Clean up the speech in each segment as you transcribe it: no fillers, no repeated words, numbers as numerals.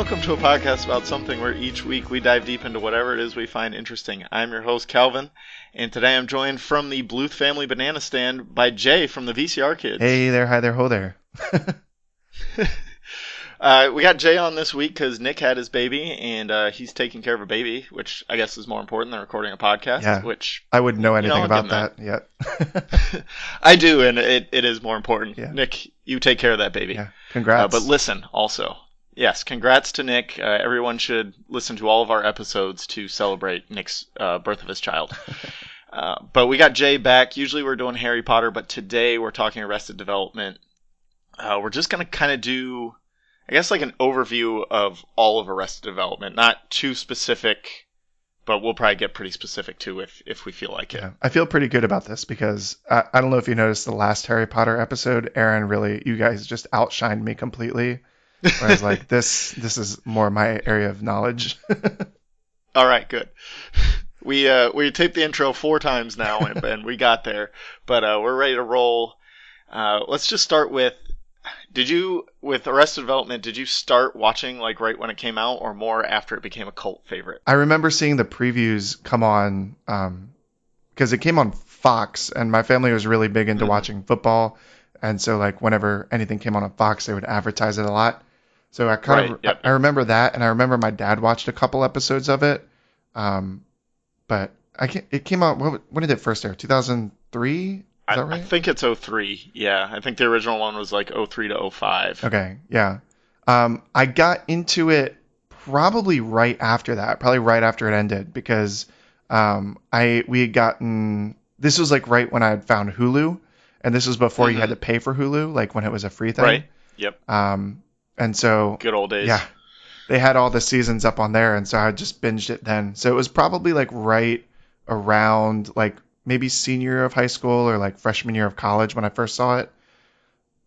welcome to a podcast about something where each week we dive deep into whatever it is we find interesting. I'm your host, Calvin, and today I'm joined from the Bluth Family Banana Stand by Jay from the VCR Kids. Hey there, hi there, ho there. We got Jay on this week because Nick had his baby, and he's taking care of a baby, which I guess is more important than recording a podcast. Yeah, which I wouldn't know anything about that yet. I do, and it is more important. Yeah. Nick, you take care of that baby. Yeah, congrats. But listen, also, yes, congrats to Nick. Everyone should listen to all of our episodes to celebrate Nick's birth of his child. But we got Jay back. Usually we're doing Harry Potter, but today we're talking Arrested Development. We're just going to kind of do, I guess, like an overview of all of Arrested Development. Not too specific, but we'll probably get pretty specific too if we feel like it. Yeah, I feel pretty good about this because I don't know if you noticed the last Harry Potter episode. Aaron, really, you guys just outshined me completely. Whereas like this is more my area of knowledge. All right, good. We taped the intro 4 times now, and we got there, but we're ready to roll. Let's just start with, with Arrested Development, did you start watching like right when it came out or more after it became a cult favorite? I remember seeing the previews come on because it came on Fox, and my family was really big into watching football, and so like whenever anything came on Fox, they would advertise it a lot. So I I remember that, and I remember my dad watched a couple episodes of it. But it came out, when did it first air? 2003? Is that right? I think it's 03. Yeah, I think the original one was like 03 to 05. Okay, yeah. I got into it probably right after that, probably right after it ended, because we had gotten, this was like right when I had found Hulu, and this was before you had to pay for Hulu, like when it was a free thing. Right, yep. And so good old days. Yeah, they had all the seasons up on there, and so I just binged it then. So it was probably like right around like maybe senior year of high school or like freshman year of college when I first saw it.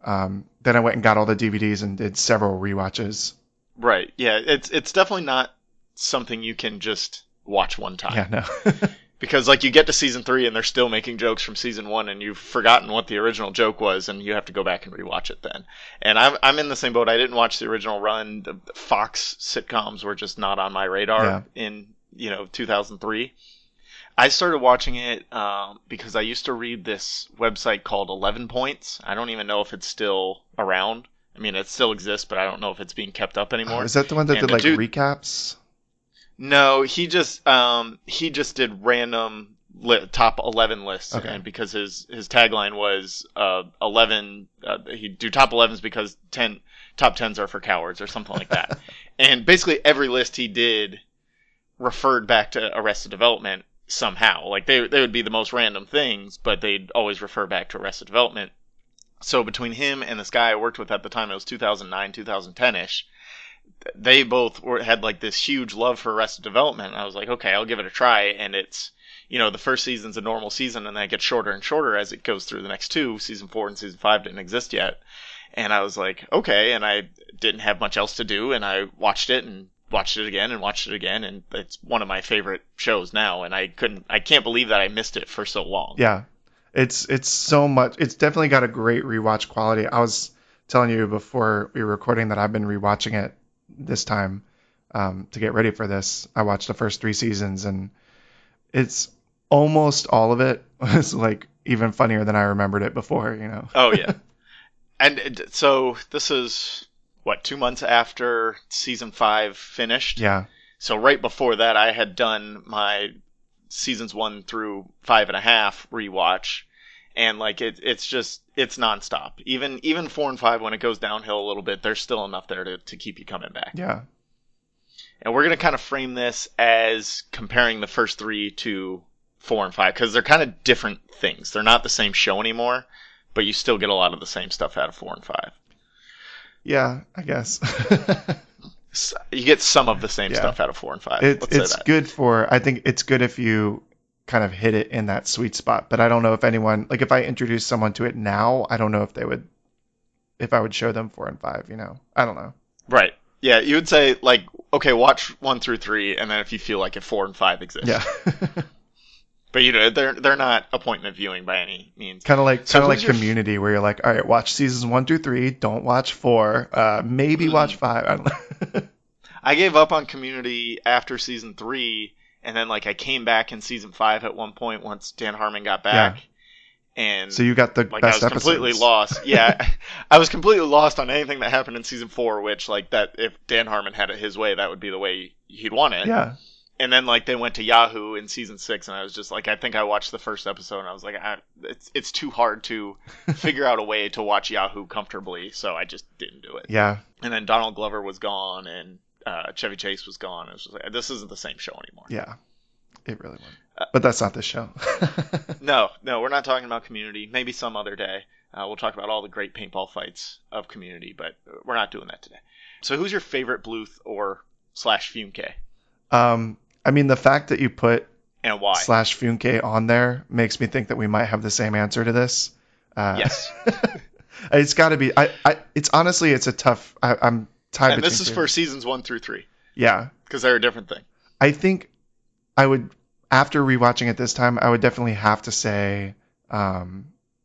Then I went and got all the DVDs and did several rewatches. Right. Yeah, it's definitely not something you can just watch one time. Yeah, no. Because like you get to season 3 and they're still making jokes from season 1 and you've forgotten what the original joke was and you have to go back and rewatch it then. And I'm in the same boat. I didn't watch the original run. The Fox sitcoms were just not on my radar in 2003. I started watching it because I used to read this website called 11 Points. I don't even know if it's still around. I mean, it still exists, but I don't know if it's being kept up anymore. Is that the one that did like recaps? No, he just did random top 11 lists, okay. And because his tagline was 11, he'd do top 11s because top 10s are for cowards or something like that. And basically every list he did referred back to Arrested Development somehow. Like they would be the most random things, but they'd always refer back to Arrested Development. So between him and this guy I worked with at the time, it was 2009, 2010-ish. They both had like this huge love for Arrested Development. And I was like, okay, I'll give it a try. And it's, the first season's a normal season and then it gets shorter and shorter as it goes through the next 2. Season 4 and season 5 didn't exist yet. And I was like, okay. And I didn't have much else to do. And I watched it and watched it again and watched it again. And it's one of my favorite shows now. And I can't believe that I missed it for so long. Yeah. It's so much. It's definitely got a great rewatch quality. I was telling you before we were recording that I've been rewatching it this time to get ready for this. I watched the first 3 seasons and it's almost all of it was like even funnier than I remembered it before, Oh yeah. And so this is 2 months after season 5 finished. Yeah. So right before that I had done my seasons 1 through 5.5 rewatch. And like it's nonstop. Even 4 and 5, when it goes downhill a little bit, there's still enough there to keep you coming back. Yeah. And we're gonna kind of frame this as comparing the first 3 to 4 and 5 because they're kind of different things. They're not the same show anymore, but you still get a lot of the same stuff out of 4 and 5. Yeah, I guess. You get some of the same stuff out of 4 and 5. It's good I think it's good if you kind of hit it in that sweet spot, but I don't know if anyone, like if I introduce someone to it now, I don't know if I would show them 4 and 5, I don't know. Right. Yeah, you would say like, okay, watch 1 through 3, and then if you feel like 4 and 5 exist. Yeah. But they're not appointment viewing by any means. Kind of like Community, where you're like, all right, watch seasons 1 through 3, don't watch 4, maybe watch 5. I don't know. I gave up on Community after season 3, and then like I came back in season 5 at one point once Dan Harmon got back. And so you got the like best I was completely episodes. lost. Yeah, I was completely lost on anything that happened in season 4, which like that if Dan Harmon had it his way, that would be the way he'd want it. Yeah. And then like they went to Yahoo in season 6, and I was just like, I think I watched the first episode, and I was like, it's too hard to figure out a way to watch Yahoo comfortably, so I just didn't do it. Yeah. And then Donald Glover was gone, and Chevy Chase was gone. It was just like, this isn't the same show anymore. Yeah. It really wasn't. But that's not this show. No, we're not talking about Community. Maybe some other day. We'll talk about all the great paintball fights of Community, but we're not doing that today. So who's your favorite Bluth or slash Funke? I mean, the fact that you put And why? slash Funke on there makes me think that we might have the same answer to this. Yes. It's got to be. It's honestly, it's a tough. I'm tied. And this is two. for seasons 1 through 3. Yeah. Because they're a different thing. I think I would, after rewatching it this time, I would definitely have to say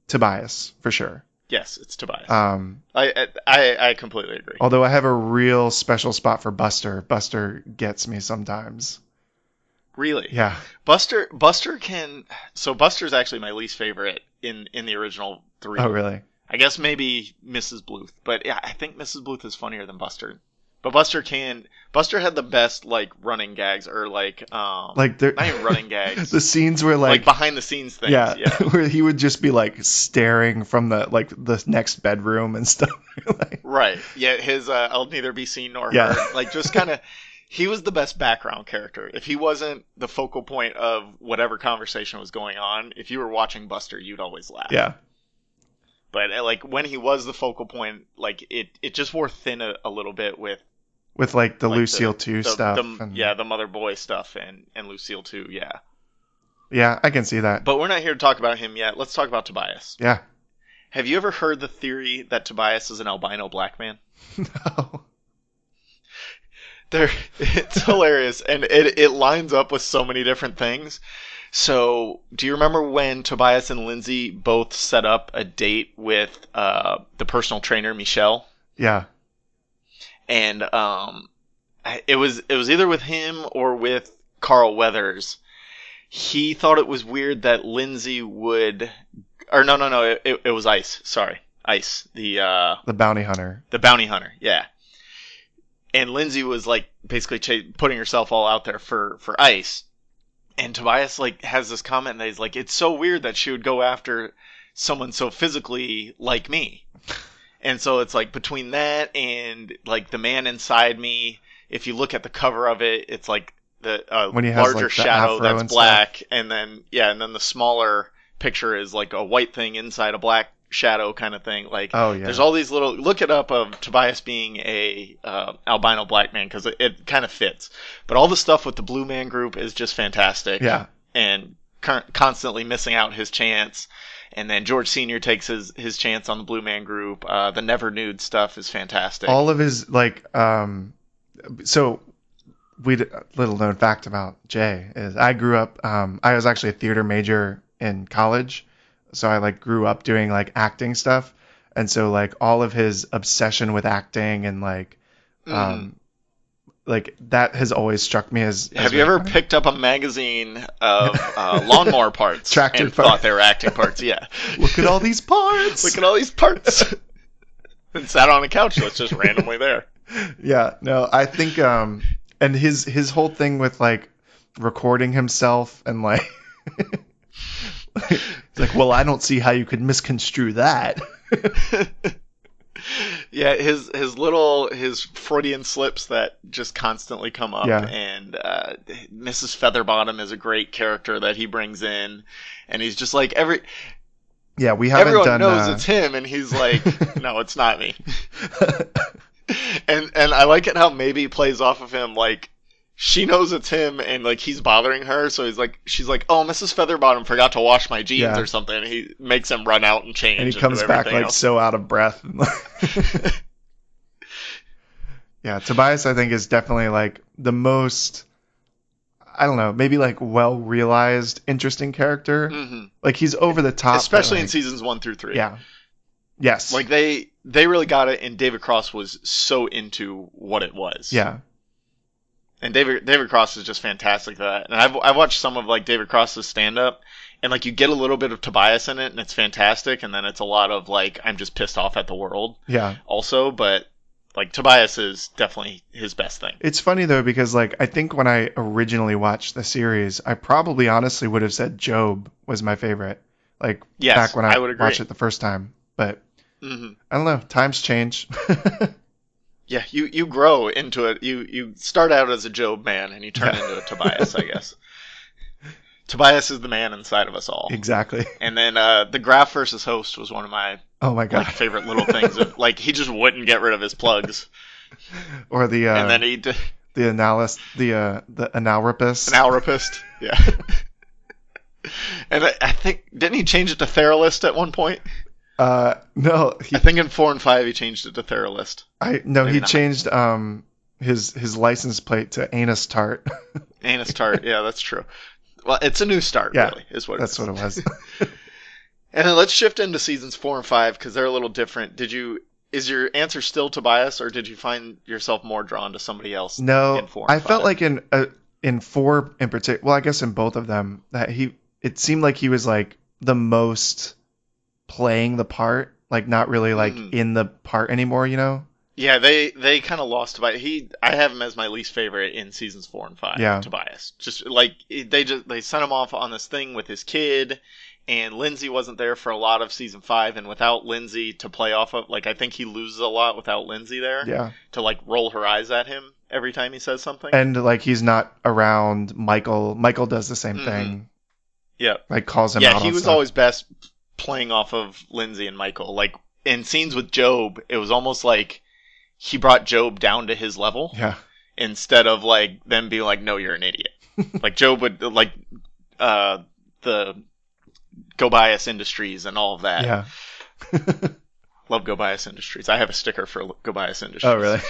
Tobias for sure. Yes, it's Tobias. I completely agree. Although I have a real special spot for Buster. Buster gets me sometimes. Really? Yeah. Buster can. So Buster's actually my least favorite in the original 3. Oh, really? I guess maybe Mrs. Bluth, but yeah, I think Mrs. Bluth is funnier than Buster. But Buster had the best like running gags or like they're not even running gags. The scenes were like behind the scenes things. Yeah, Yeah. where he would just be like staring from the next bedroom and stuff. Right. Yeah. His I'll neither be seen nor Yeah. heard. Like just kind of. He was the best background character. If he wasn't the focal point of whatever conversation was going on, if you were watching Buster, you'd always laugh. Yeah. But like when he was the focal point, like it just wore thin a little bit with like the like Lucille 2 stuff. The mother boy stuff and Lucille 2, yeah. Yeah, I can see that. But we're not here to talk about him yet. Let's talk about Tobias. Yeah. Have you ever heard the theory that Tobias is an albino black man? No. It's hilarious, and it lines up with so many different things. So, do you remember when Tobias and Lindsay both set up a date with the personal trainer Michelle? Yeah. And it was either with him or with Carl Weathers. He thought it was weird that Lindsay would, or no, it was Ice. Sorry, Ice, the bounty hunter. The bounty hunter, yeah. And Lindsay was like basically putting herself all out there for Ice. And Tobias like has this comment that he's like, it's so weird that she would go after someone so physically like me. And so it's like between that and like the man inside me, if you look at the cover of it, it's like the when he has, larger like, the shadow afro that's and black. stuff. And then the smaller picture is like a white thing inside a black shadow kind of thing. Like, oh, yeah. There's all these little, look it up of Tobias being a albino black man, because it kind of fits. But all the stuff with the Blue Man Group is just fantastic. Yeah. And constantly missing out his chance. And then George Sr. takes his chance on the Blue Man Group. The Never Nude stuff is fantastic. All of his, like, so little known fact about Jay is I grew up, I was actually a theater major in college. So I like grew up doing like acting stuff. And so like all of his obsession with acting and like that has always struck me as Have you ever picked up a magazine of lawnmower parts Tractor and parts. thought they were acting parts? Yeah. Look at all these parts. Look at all these parts. And sat on a couch that's just randomly there. Yeah, no, I think and his whole thing with like recording himself and like it's like, well, I don't see how you could misconstrue that. Yeah, his Freudian slips that just constantly come up. Yeah. And Mrs. Featherbottom is a great character that he brings in, and he's just like yeah, we haven't everyone done. knows it's him, and he's like, no, it's not me. and I like it how maybe plays off of him like. She knows it's him, and like he's bothering her, so she's like, "Oh, Mrs. Featherbottom forgot to wash my jeans or something." And he makes him run out and change, and he comes back like else. so out of breath. Yeah, Tobias, I think, is definitely like the most, I don't know, maybe like well realized, interesting character. Mm-hmm. Like he's over the top, especially but, in seasons 1 through 3. Yeah. Yes. Like they really got it, and David Cross was so into what it was. Yeah. And David Cross is just fantastic at that. And I've watched some of like David Cross's stand up, and like you get a little bit of Tobias in it, and it's fantastic. And then it's a lot of like I'm just pissed off at the world. Yeah. Also, but like Tobias is definitely his best thing. It's funny though because like I think when I originally watched the series, I probably honestly would have said Job was my favorite. Like Yes, back when I I would agree. watched it the first time, but Mm-hmm. I don't know. Times change. Yeah, you grow into it. You start out as a Job man, and you turn into a Tobias, I guess. Tobias is the man inside of us all. Exactly. And then the Graph versus Host was one of my Oh my god. like favorite little things. Like he just wouldn't get rid of his plugs, Or the and then he did the analyst, the analrapist. an Alrapist. Yeah. And I think didn't he change it to Theralist at one point? No, I think in 4 and 5 he changed it to Theralist. he not. changed his license plate to Anus Tart. Anus Tart. Yeah, that's true. Well, it's a new start, Yeah, really, is what That's it is. what it was. And then let's shift into seasons 4 and 5 because they're a little different. Is your answer still Tobias, or did you find yourself more drawn to somebody else? No, in 4 and I felt 5? like in 4 in particular, well, I guess in both of them, that it seemed like he was like the most playing the part, like not really like in the part anymore, you know? Yeah, they kind of lost Tobias. I have him as my least favorite in seasons 4 and 5. Yeah. Tobias, just like they sent him off on this thing with his kid, and Lindsay wasn't there for a lot of season 5, and without Lindsay to play off of, like I think he loses a lot without Lindsay there. Yeah. To like roll her eyes at him every time he says something. And like he's not around Michael. Michael does the same thing. Yeah. Like calls him Yeah, out he on was stuff. always best playing off of Lindsay and Michael. Like in scenes with Job, it was almost like he brought Job down to his level. Yeah. Instead of like them being like, "No, you're an idiot." Like Job would like the Go Bias Industries and all of that. Yeah. Love Go Bias Industries. I have a sticker for Go Bias Industries. Oh, really?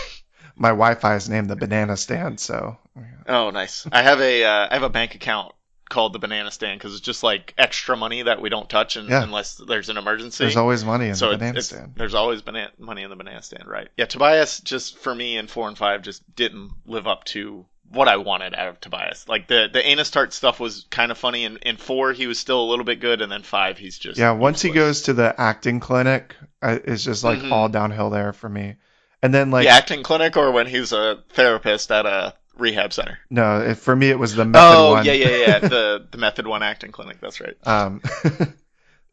My Wi-Fi is named the Banana Stand, so. Oh, nice. I have a bank account called the Banana Stand because it's just like extra money that we don't touch unless there's an emergency. There's always money in the So Banana Stand. there's always money in the Banana Stand, right? Yeah, Tobias just for me in 4 and 5 just didn't live up to what I wanted out of Tobias. Like the Anus Tart stuff was kind of funny. In 4 he was still a little bit good, and then 5 he's just Once he useless. goes to the acting clinic, it's just like all downhill there for me. And then like the acting clinic, or when he's a therapist at a rehab center. no, for me it was the method one. yeah. The Method 1 acting clinic. That's right.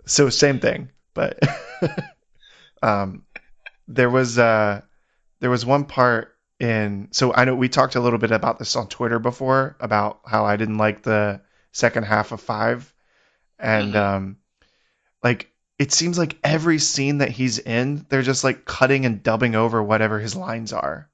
So same thing, but there was one part so I know we talked a little bit about this on Twitter before about how I didn't like the second half of 5, and like it seems like every scene that he's in, they're just like cutting and dubbing over whatever his lines are.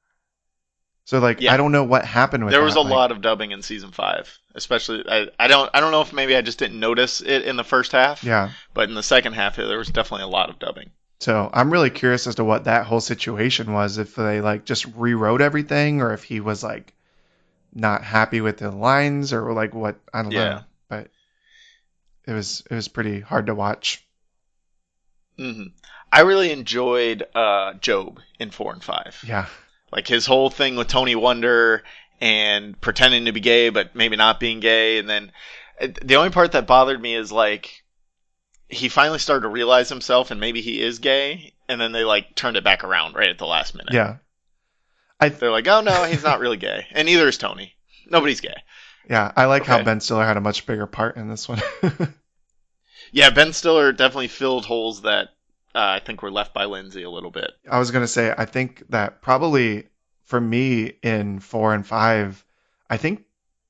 So like I don't know what happened with there was that. a lot of dubbing in season 5, especially I don't know if maybe I just didn't notice it in the first half. Yeah. But in the second half there was definitely a lot of dubbing. So I'm really curious as to what that whole situation was, if they like just rewrote everything or if he was like not happy with the lines or like what, I don't know. But it was pretty hard to watch. I really enjoyed Job in 4 and 5. Yeah. Like his whole thing with Tony Wonder and pretending to be gay but maybe not being gay, and then the only part that bothered me is like he finally started to realize himself and maybe he is gay, and then they like turned it back around right at the last minute. Yeah. They're like, oh no, he's not really gay, and neither is Tony. Nobody's gay. Yeah, I like how Ben Stiller had a much bigger part in this one. Yeah, Ben Stiller definitely filled holes that I think were left by Lindsay a little bit. I was gonna say, I think that probably for me in 4 and 5, I think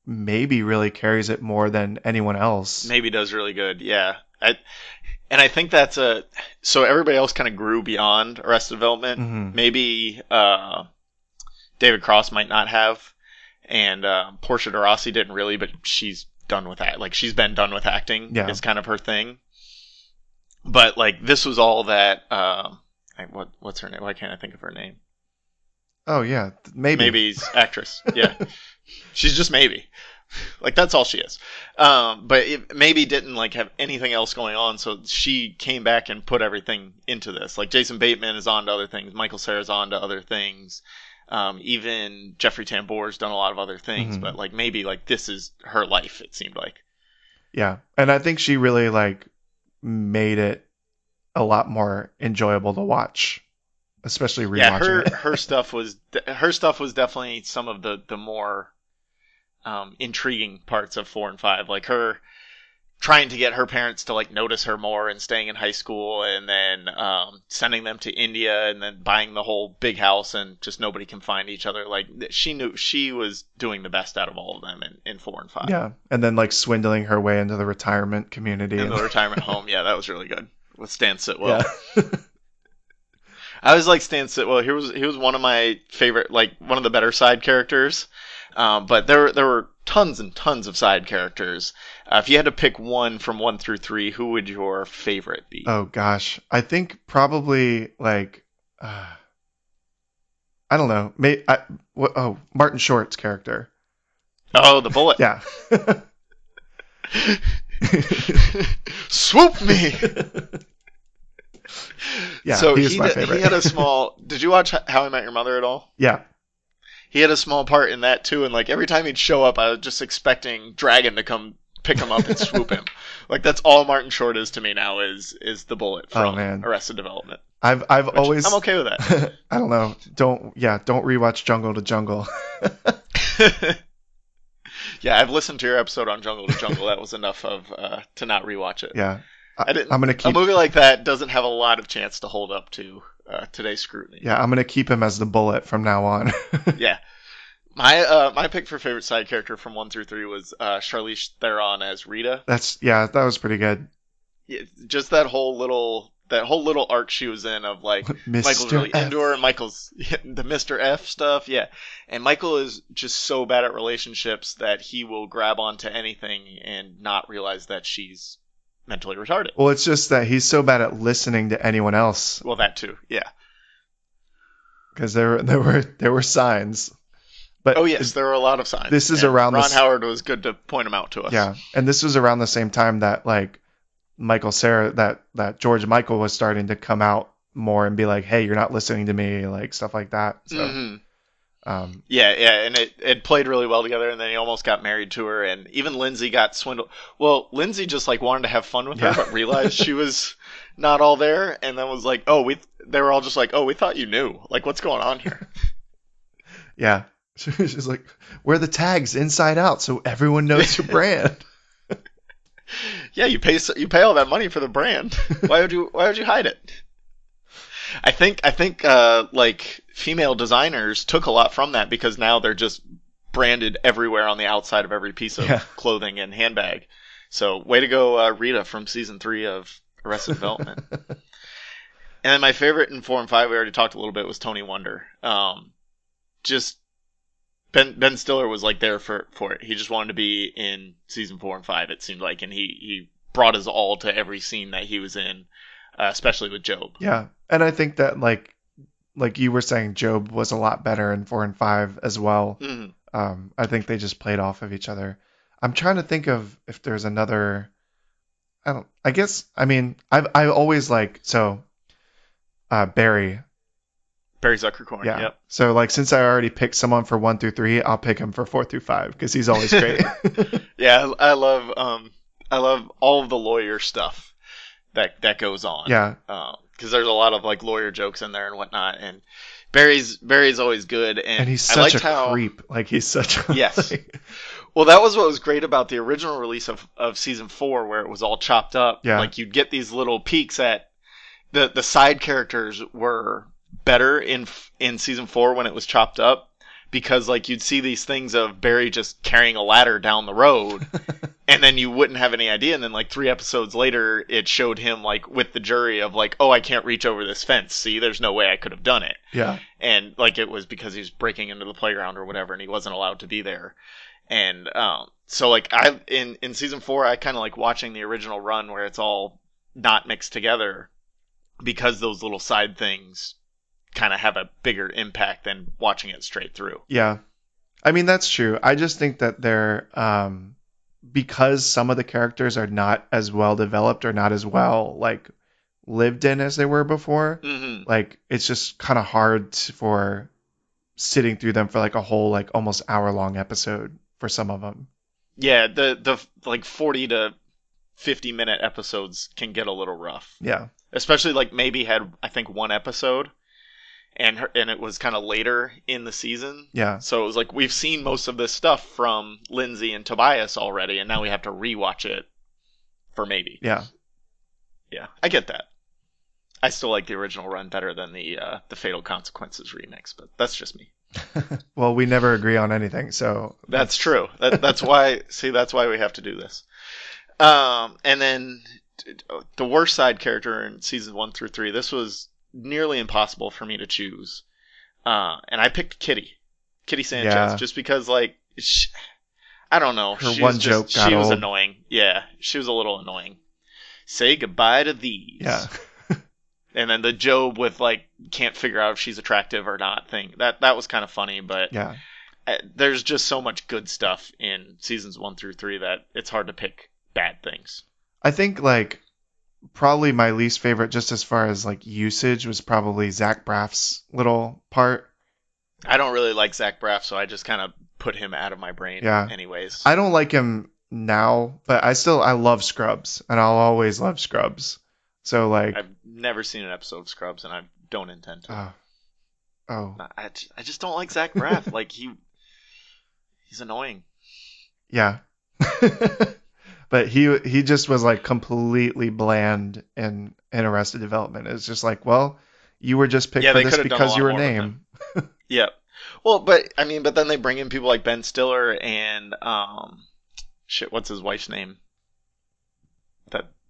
maybe really carries it more than anyone else. Maybe does really good, yeah. I think that's so everybody else kind of grew beyond Arrested Development. Mm-hmm. Maybe David Cross might not have, and Portia de Rossi didn't really, but she's done with that. Like she's been done with acting. Yeah. It's kind of her thing. But like this was all that. What's her name? Why can't I think of her name? Oh yeah, maybe. Maybe's actress. Yeah, she's just Maybe. Like that's all she is. But Maybe didn't like have anything else going on, so she came back and put everything into this. Like Jason Bateman is on to other things. Michael Cera's on to other things. Even Jeffrey Tambor's done a lot of other things, but like maybe like this is her life. It seemed like. Yeah, and I think she really like made it a lot more enjoyable to watch, especially rewatching it. Her stuff was definitely some of the more intriguing parts of 4 and 5, like her trying to get her parents to like notice her more and staying in high school, and then sending them to India, and then buying the whole big house, and just nobody can find each other. Like she knew she was doing the best out of all of them in 4 and 5. Yeah, and then like swindling her way into the retirement community In and the retirement home. Yeah, that was really good with Stan Sitwell. Yeah. I always like Stan Sitwell. He was one of my favorite, like one of the better side characters. But there were tons and tons of side characters. If you had to pick one from 1 through 3, who would your favorite be? Oh gosh, I think probably like I don't know. Martin Short's character. Oh, the bullet. Yeah. Swoop me. Yeah, So he was my favorite. He had a small. Did you watch How I Met Your Mother at all? Yeah. He had a small part in that too, and like every time he'd show up, I was just expecting Dragon to come pick him up and swoop him. Like that's all Martin Short is to me now is the bullet from Arrested Development. I'm always okay with that. I don't know. Don't rewatch Jungle to Jungle. Yeah, I've listened to your episode on Jungle to Jungle. That was enough of to not rewatch it. Yeah. I didn't. I'm gonna keep a movie like that doesn't have a lot of chance to hold up to today's scrutiny. Yeah, I'm gonna keep him as the bullet from now on. Yeah. My pick for favorite side character from 1 through 3 was Charlize Theron as Rita. That was pretty good. Yeah, just that whole little arc she was in of like Michael's really F. into her, and Michael's the Mr. F stuff, yeah. And Michael is just so bad at relationships that he will grab onto anything and not realize that she's mentally retarded. Well, it's just that he's so bad at listening to anyone else. Well, that too, yeah. Because there were signs. But oh yes, there were a lot of signs. This is around Ron Howard was good to point them out to us. Yeah, and this was around the same time that like that George Michael was starting to come out more and be like, "Hey, you're not listening to me," like stuff like that. So, yeah, and it played really well together. And then he almost got married to her, and even Lindsay got swindled. Well, Lindsay just like wanted to have fun with her, but realized she was not all there, and then was like, they were all just like, "Oh, we thought you knew. Like, what's going on here?" Yeah. She's like, wear the tags inside out so everyone knows your brand. Yeah, you pay all that money for the brand. Why would you hide it? I think like female designers took a lot from that, because now they're just branded everywhere on the outside of every piece of clothing and handbag. So way to go, Rita from season 3 of Arrested Development. And then my favorite in 4 and 5, we already talked a little bit, was Tony Wonder. Just Ben Stiller was like there for it. He just wanted to be in season 4 and 5, it seemed like, and he brought his all to every scene that he was in, especially with Job. Yeah, and I think that like you were saying, Job was a lot better in 4 and 5 as well. Mm-hmm. I think they just played off of each other. I'm trying to think of if there's another. I always like Barry. Barry Zuckerkorn. Yeah. Yep. So like, since I already picked someone for 1 through 3, I'll pick him for 4 through 5 because he's always great. Yeah, I love all of the lawyer stuff that goes on. Yeah. Because there's a lot of like lawyer jokes in there and whatnot, and Barry's always good, and he's such a creep. Like he's such a yes. Well, that was what was great about the original release of season 4, where it was all chopped up. Yeah. Like you'd get these little peeks at the side characters were better in season 4 when it was chopped up, because like you'd see these things of Barry just carrying a ladder down the road and then you wouldn't have any idea, and then like 3 episodes later it showed him like with the jury of like, oh, I can't reach over this fence, see, there's no way I could have done it. Yeah. And like it was because he was breaking into the playground or whatever, and he wasn't allowed to be there. And so like I in season 4 I kind of like watching the original run where it's all not mixed together, because those little side things kind of have a bigger impact than watching it straight through. Yeah. I mean, that's true. I just think that they're, because some of the characters are not as well developed or not as well, like, lived in as they were before, mm-hmm. like, it's just kind of hard for sitting through them for like a whole like almost hour-long episode for some of them. Yeah, the like 40 to 50-minute episodes can get a little rough. Yeah. Especially like maybe had I think one episode and it was kind of later in the season. Yeah. So it was like we've seen most of this stuff from Lindsay and Tobias already, and now we have to rewatch it for maybe. Yeah. Yeah, I get that. I still like the original run better than the Fatal Consequences remix, but that's just me. Well, we never agree on anything, so that's true. That's why. See, that's why we have to do this. And then the worst side character in seasons 1 through 3. This was nearly impossible for me to choose, and I picked Kitty Sanchez, just because like I don't know. Her one joke got she was old. annoying. Yeah, she was a little annoying. Say goodbye to these. Yeah. And then the Job with like can't figure out if she's attractive or not thing. That was kind of funny, but Yeah. There's just so much good stuff in seasons 1 through 3 that it's hard to pick bad things. I think like probably my least favorite, just as far as like usage, was probably Zach Braff's little part. I don't really like Zach Braff, so I just kind of put him out of my brain. Yeah. Anyways, I don't like him now, but I love Scrubs, and I'll always love Scrubs. So like I've never seen an episode of Scrubs, and I don't intend to. I just don't like Zach Braff. Like he's annoying. Yeah. But he just was like completely bland in Arrested Development. It's just like, well, you were just picked for this because you were named. Yeah. Well, but then they bring in people like Ben Stiller and what's his wife's name?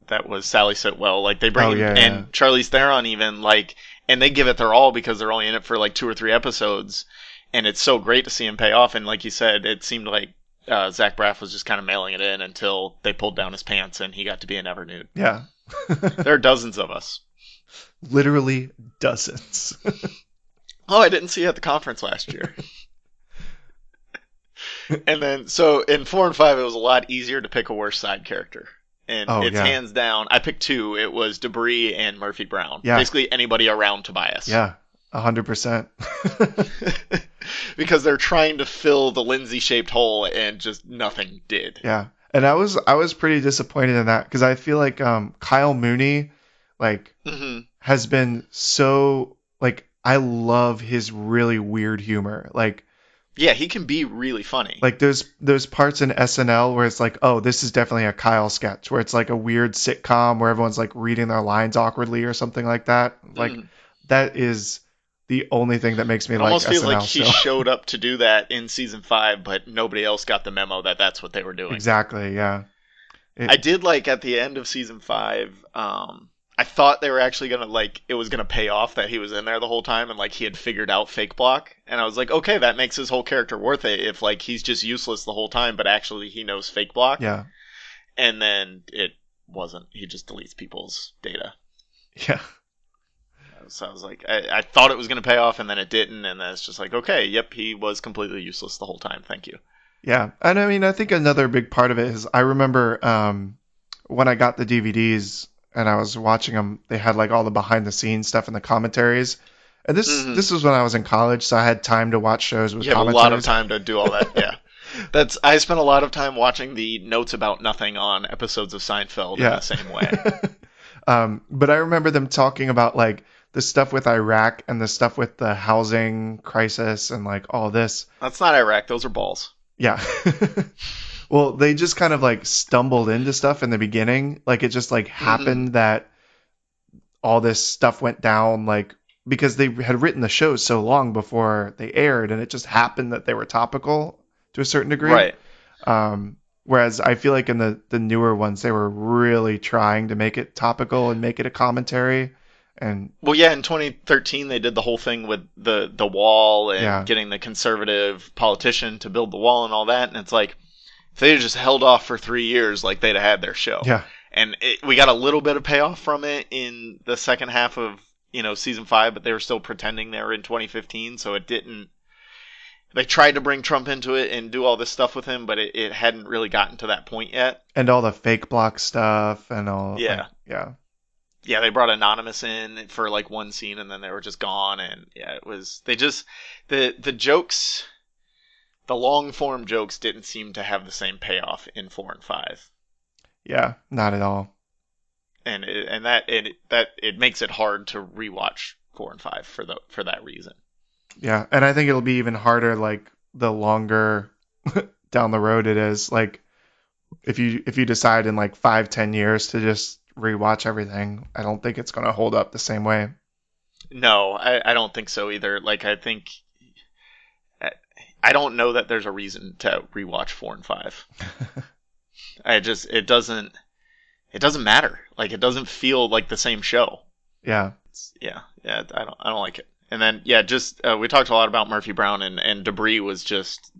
That was Sally Sitwell. Like they bring and Charlize Theron even like, and they give it their all because they're only in it for like 2 or 3 episodes, and it's so great to see him pay off. And like you said, it seemed like Zach Braff was just kind of mailing it in until they pulled down his pants and he got to be an ever nude. Yeah. There are dozens of us. Literally dozens. Oh, I didn't see you at the conference last year. And then, so in 4 and 5, it was a lot easier to pick a worse side character. And hands down, I picked 2. It was Debris and Murphy Brown. Yeah. Basically anybody around Tobias. Yeah, 100%. Because they're trying to fill the Lindsay-shaped hole and just nothing did. Yeah. And I was pretty disappointed in that because I feel like Kyle Mooney has been so like I love his really weird humor. Like yeah, he can be really funny. Like those parts in SNL where it's like, oh, this is definitely a Kyle sketch, where it's like a weird sitcom where everyone's like reading their lines awkwardly or something like that. Like that is the only thing that makes me like SNL. Almost feels like he showed up to do that in season 5, but nobody else got the memo that that's what they were doing. Exactly. Yeah. I did like at the end of season 5. I thought they were actually gonna like it was gonna pay off that he was in there the whole time and like he had figured out fake block, and I was like, okay, that makes his whole character worth it if like he's just useless the whole time, but actually he knows fake block. Yeah. And then it wasn't. He just deletes people's data. Yeah. So I was like, I thought it was gonna pay off, and then it didn't, and then it's just like, okay, yep, he was completely useless the whole time. Thank you. Yeah, and I mean, I think another big part of it is I remember when I got the DVDs. And I was watching them. They had like all the behind the scenes stuff and the commentaries. And this was when I was in college, so I had time to watch shows with commentaries. You have a lot of time to do all that. Yeah, I spent a lot of time watching the notes about nothing on episodes of Seinfeld in the same way. But I remember them talking about like the stuff with Iraq and the stuff with the housing crisis and like all this. That's not Iraq. Those are balls. Yeah. Well, they just kind of like stumbled into stuff in the beginning. Like it just like happened that all this stuff went down, like because they had written the shows so long before they aired, and it just happened that they were topical to a certain degree. Right. Whereas I feel like in the newer ones, they were really trying to make it topical and make it a commentary. And well, yeah, in 2013 they did the whole thing with the wall and getting the conservative politician to build the wall and all that, and it's like, if they had just held off for 3 years, like they'd have had their show. Yeah. And we got a little bit of payoff from it in the second half of, season 5, but they were still pretending they were in 2015, so it didn't. They tried to bring Trump into it and do all this stuff with him, but it hadn't really gotten to that point yet. And all the fake block stuff and all. Yeah. Yeah. Yeah, they brought Anonymous in for like one scene and then they were just gone. And yeah, it was, they just, the jokes, the long form jokes didn't seem to have the same payoff in 4 and 5. Yeah, not at all. And it makes it hard to rewatch 4 and 5 for that reason. Yeah, and I think it'll be even harder like the longer down the road it is. Like if you decide in like 5-10 years to just rewatch everything, I don't think it's gonna hold up the same way. No, I don't think so either. Like I think I don't know that there's a reason to rewatch 4 and 5. It doesn't matter. Like it doesn't feel like the same show. Yeah. Yeah, I don't like it. And then yeah, just we talked a lot about Murphy Brown and Debris was just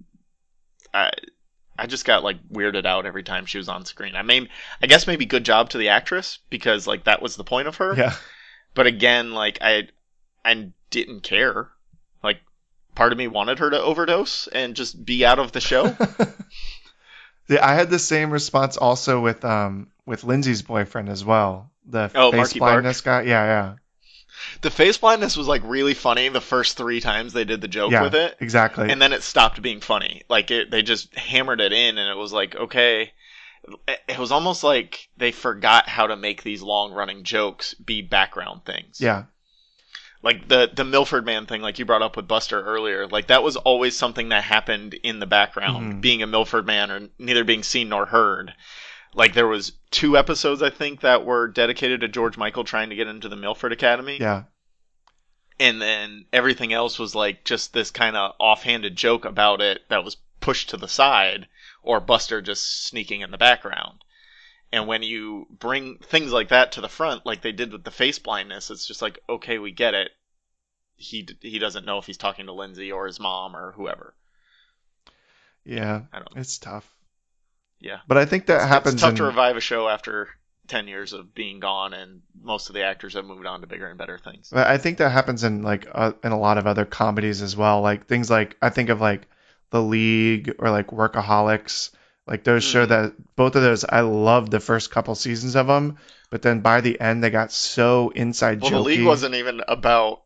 I just got like weirded out every time she was on screen. I guess maybe good job to the actress because like that was the point of her. Yeah. But again, like I didn't care. Like part of me wanted her to overdose and just be out of the show. Yeah, I had the same response also with Lindsay's boyfriend as well. The face Marky blindness Bark. guy. Yeah, The face blindness was like really funny the first 3 times they did the joke yeah. with it. Exactly. And then it stopped being funny. Like they just hammered it in and it was like, okay. It was almost like they forgot how to make these long running jokes be background things. Yeah. Like the Milford Man thing, like you brought up with Buster earlier, like that was always something that happened in the background, being a Milford Man or neither being seen nor heard. Like there was 2 episodes, I think, that were dedicated to George Michael trying to get into the Milford Academy. Yeah. And then everything else was like just this kind of offhanded joke about it that was pushed to the side, or Buster just sneaking in the background. And when you bring things like that to the front, like they did with the face blindness, it's just like, okay, we get it. He doesn't know if he's talking to Lindsay or his mom or whoever. Yeah. I don't know. It's tough. Yeah. But I think that happens. It's tough to revive a show after 10 years of being gone, and most of the actors have moved on to bigger and better things. I think that happens in like in a lot of other comedies as well. Like things like I think of like The League or like Workaholics. Like those show that both of those, I loved the first couple seasons of them, but then by the end they got so inside jokey. Well, The League wasn't even about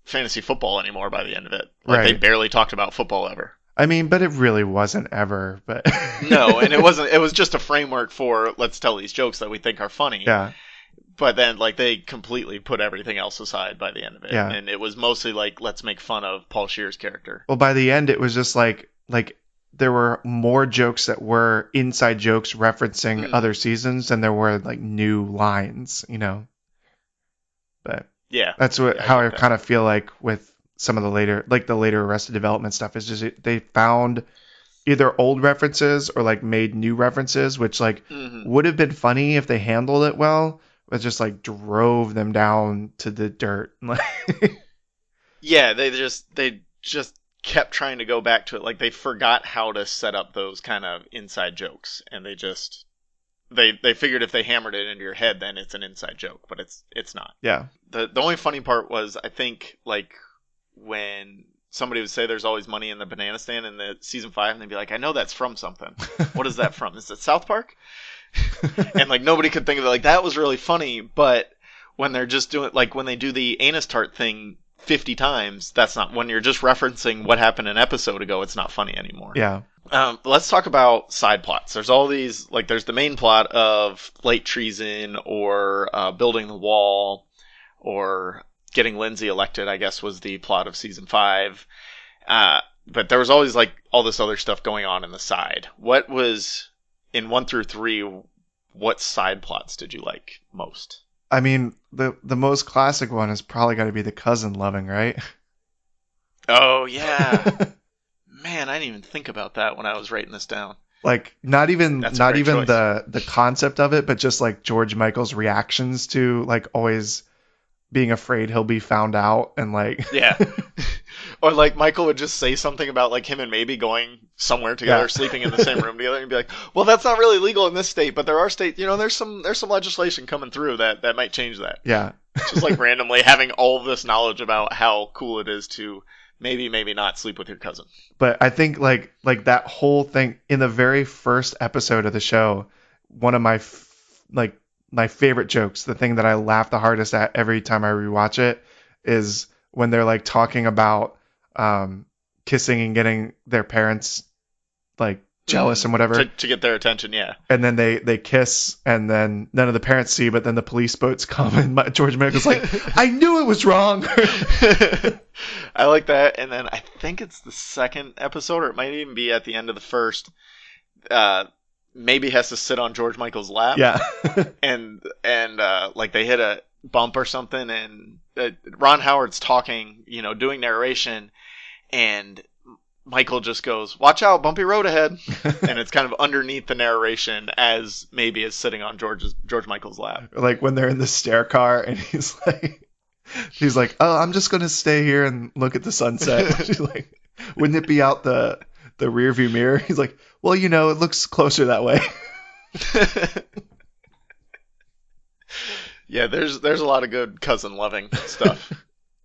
fantasy football anymore by the end of it. Like they barely talked about football ever. I mean, but it really wasn't ever. But no, and it wasn't. It was just a framework for let's tell these jokes that we think are funny. Yeah. But then, like, they completely put everything else aside by the end of it. Yeah. And it was mostly like, let's make fun of Paul Scheer's character. Well, by the end, it was just like there were more jokes that were inside jokes referencing other seasons than there were like new lines, you know. But yeah, that's how I kind of feel like with some of the later Arrested Development stuff is just they found either old references or like made new references, which like would have been funny if they handled it well, but just like drove them down to the dirt. Yeah, they just kept trying to go back to it. Like they forgot how to set up those kind of inside jokes, and they figured if they hammered it into your head, then it's an inside joke, but it's not. Yeah. The only funny part was I think like when somebody would say there's always money in the banana stand in the season 5, and they'd be like, I know that's from something. What is that from? Is it South Park? And like nobody could think of it. Like that was really funny, but when they're just doing like when they do the anus tart thing 50 times, that's not, when you're just referencing what happened an episode ago, it's not funny anymore. Yeah. Let's talk about side plots. There's all these, like there's the main plot of late treason or building the wall or getting Lindsay elected, I guess was the plot of season 5. But there was always like all this other stuff going on in the side. What was in 1 through 3, what side plots did you like most? I mean, the most classic one is probably got to be the cousin loving, right? Oh, yeah. Man, I didn't even think about that when I was writing this down. Like, not even choice. the concept of it, but just like George Michael's reactions to like always being afraid he'll be found out and like... Yeah. Or like Michael would just say something about like him and maybe going somewhere together, sleeping in the same room together, and be like, "Well, that's not really legal in this state, but there are states, you know, there's some legislation coming through that might change that." Yeah. Just like randomly having all of this knowledge about how cool it is to maybe not sleep with your cousin. But I think like that whole thing in the very first episode of the show, one of my like my favorite jokes, the thing that I laugh the hardest at every time I rewatch it, is when they're like talking about kissing and getting their parents like jealous and whatever. To get their attention, yeah. And then they kiss, and then none of the parents see, but then the police boats come, and George Michael's like, I knew it was wrong. I like that. And then I think it's the second episode, or it might even be at the end of the first. Maybe has to sit on George Michael's lap. Yeah. and like they hit a bump or something, and Ron Howard's talking, doing narration, and Michael just goes, "Watch out, bumpy road ahead," and it's kind of underneath the narration as maybe is sitting on George Michael's lap. Like when they're in the stair car, and he's like, "Oh, I'm just gonna stay here and look at the sunset." She's like, "Wouldn't it be out the rear view mirror?" He's like, "Well, it looks closer that way." Yeah, there's a lot of good cousin loving stuff.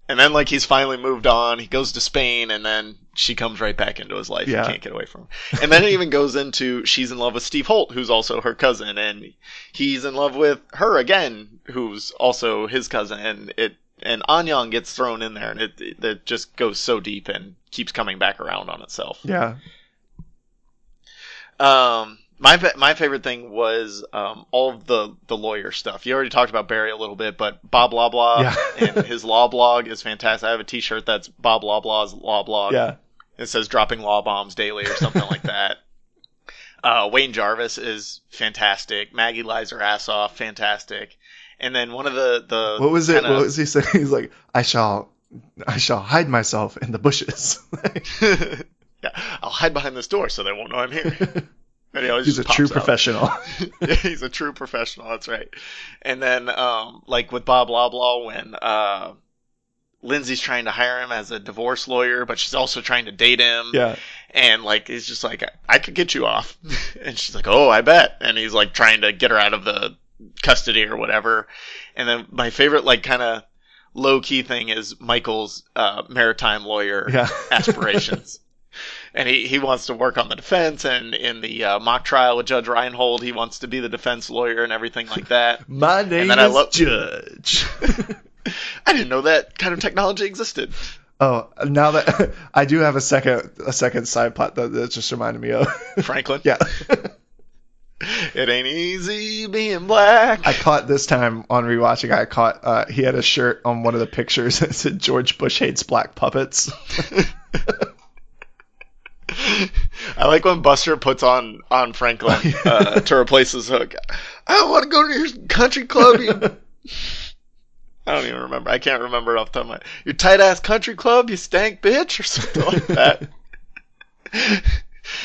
And then, like, he's finally moved on. He goes to Spain, and then she comes right back into his life. Yeah. He can't get away from her. And then it even goes into she's in love with Steve Holt, who's also her cousin, and he's in love with her again, who's also his cousin. And Anyang gets thrown in there, and it just goes so deep and keeps coming back around on itself. Yeah. My favorite thing was all of the lawyer stuff. You already talked about Barry a little bit, but Bob Loblaw and his law blog is fantastic. I have a T-shirt that's Bob Loblaw's law blog. Yeah. It says "dropping law bombs daily" or something like that. Wayne Jarvis is fantastic. Maggie lies her ass off, fantastic. And then one of the what was it? What was he saying? He's like, I shall hide myself in the bushes. Yeah, I'll hide behind this door so they won't know I'm here. And he's a true professional. Yeah, he's a true professional. That's right. And then, like with Bob Loblaw, when Lindsay's trying to hire him as a divorce lawyer, but she's also trying to date him. Yeah. And like he's just like, I could get you off. And she's like, oh, I bet. And he's like trying to get her out of the custody or whatever. And then my favorite, like, kind of low key thing is Michael's maritime lawyer aspirations. And he wants to work on the defense, and in the mock trial with Judge Reinhold, he wants to be the defense lawyer and everything like that. My name is Judge. I didn't know that kind of technology existed. Oh, now that I do have a second side plot that just reminded me of Franklin. Yeah. It ain't easy being black. I caught this time on rewatching. He had a shirt on one of the pictures that said George Bush hates black puppets. I like when Buster puts on Franklin to replace his hook. I don't want to go to your country club. I don't even remember. I can't remember it off the top of my head. Your tight ass country club, you stank bitch, or something like that.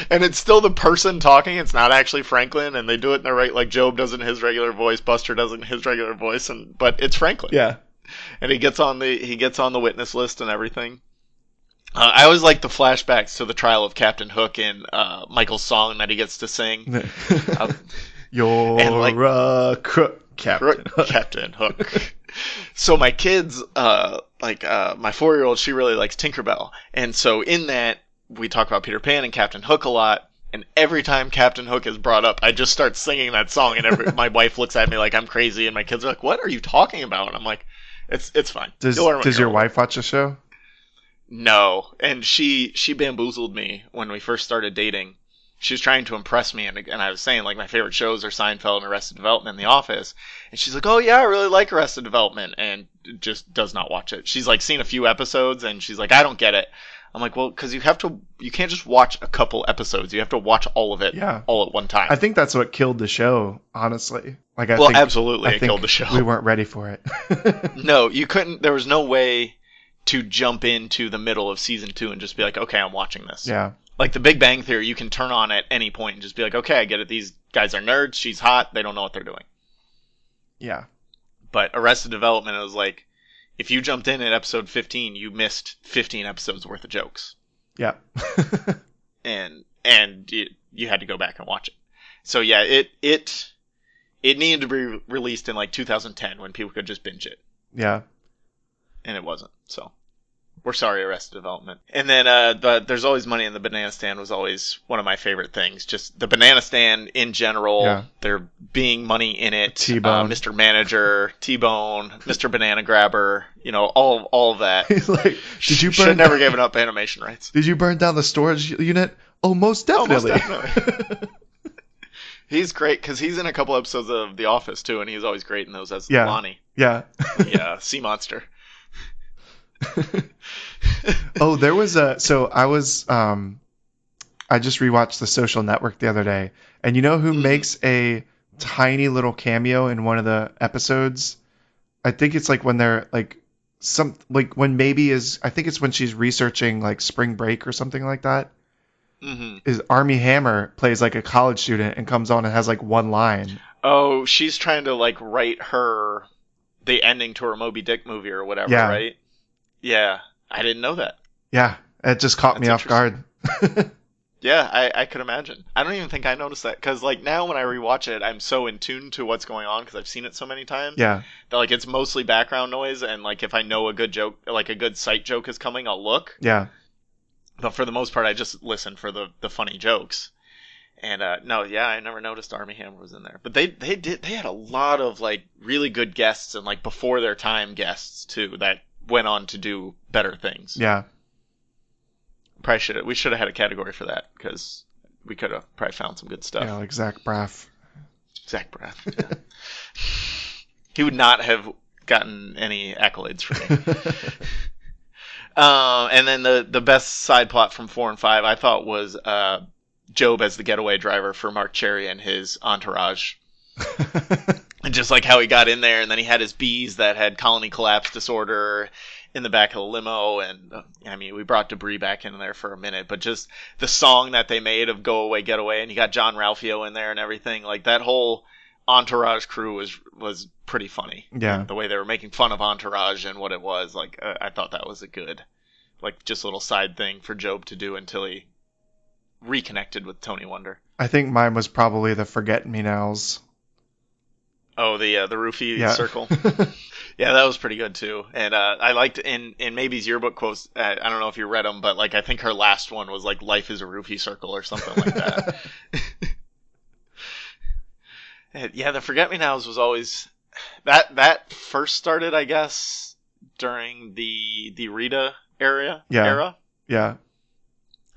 And it's still the person talking. It's not actually Franklin, and they do it in the right. Like Job does in his regular voice, Buster does it in his regular voice, but it's Franklin. Yeah. And he gets on the witness list and everything. I always like the flashbacks to the trial of Captain Hook in Michael's song that he gets to sing. You're a crook, Captain Hook. So my kids, my 4-year-old, she really likes Tinkerbell. And so in that, we talk about Peter Pan and Captain Hook a lot. And every time Captain Hook is brought up, I just start singing that song. And my wife looks at me like I'm crazy. And my kids are like, what are you talking about? And I'm like, it's fine. Does your wife watch the show? No, and she bamboozled me when we first started dating. She was trying to impress me, and I was saying, like, my favorite shows are Seinfeld and Arrested Development and The Office. And she's like, oh, yeah, I really like Arrested Development, and just does not watch it. She's, like, seen a few episodes, and she's like, I don't get it. I'm like, well, because you can't just watch a couple episodes. You have to watch all of it all at one time. I think that's what killed the show, honestly. Absolutely, it killed the show. We weren't ready for it. No, you couldn't. There was no way to jump into the middle of season 2 and just be like, okay, I'm watching this. Yeah. Like The Big Bang Theory, you can turn on at any point and just be like, okay, I get it. These guys are nerds. She's hot. They don't know what they're doing. Yeah. But Arrested Development, it was like, if you jumped in at episode 15, you missed 15 episodes worth of jokes. Yeah. and you had to go back and watch it. So yeah, it needed to be released in like 2010 when people could just binge it. Yeah. And it wasn't, so. We're sorry, Arrested Development. And then There's Always Money in the Banana Stand was always one of my favorite things. Just the banana stand in general, Yeah. there being money in it. T-Bone. Mr. Manager, T-Bone, Mr. Banana Grabber, all of that. He's like, did you Should burn? never given up animation rights. Did you burn down the storage unit? Oh, most definitely. Definitely. He's great because he's in a couple episodes of The Office too, and he's always great in those as Yeah. Lonnie, Yeah. the sea monster. Oh, there was I just rewatched The Social Network the other day, and you know who makes a tiny little cameo in one of the episodes? I think it's like when they're like when I think it's when she's researching like spring break or something like that. Mm-hmm. Is Armie Hammer plays like a college student and comes on and has like one line. Oh, she's trying to like write the ending to her Moby Dick movie or whatever, Yeah. right? Yeah, I didn't know that. Yeah, it just caught me off guard. Yeah, I could imagine. I don't even think I noticed that because like now when I rewatch it, I'm so in tune to what's going on because I've seen it so many times. Yeah. That like it's mostly background noise, and like if I know a good joke, like a good sight joke is coming, I'll look. Yeah. But for the most part, I just listen for the funny jokes. And no, yeah, I never noticed Armie Hammer was in there. But they had a lot of like really good guests and like before their time guests too that went on to do better things. Yeah. We should have had a category for that because we could have probably found some good stuff. Yeah, like Zach Braff. Zach Braff. Yeah. He would not have gotten any accolades for me. And then the best side plot from 4 and 5 I thought was Job as the getaway driver for Mark Cherry and his entourage. And just like how he got in there, and then he had his bees that had colony collapse disorder in the back of the limo, and I mean, we brought Debris back in there for a minute, but just the song that they made of Go Away, Get Away, and you got John Ralphio in there and everything, like that whole Entourage crew was pretty funny. Yeah. The way they were making fun of Entourage and what it was, like, I thought that was a good, like, just little side thing for Job to do until he reconnected with Tony Wonder. I think mine was probably the Forget Me Nows. Oh, the roofie circle. Yeah, that was pretty good too. And I liked in Maybe's yearbook quotes. I don't know if you read them, but like I think her last one was like "Life is a roofie circle" or something like that. Yeah, the Forget Me Nows was always that first started, I guess, during the Rita era. Yeah.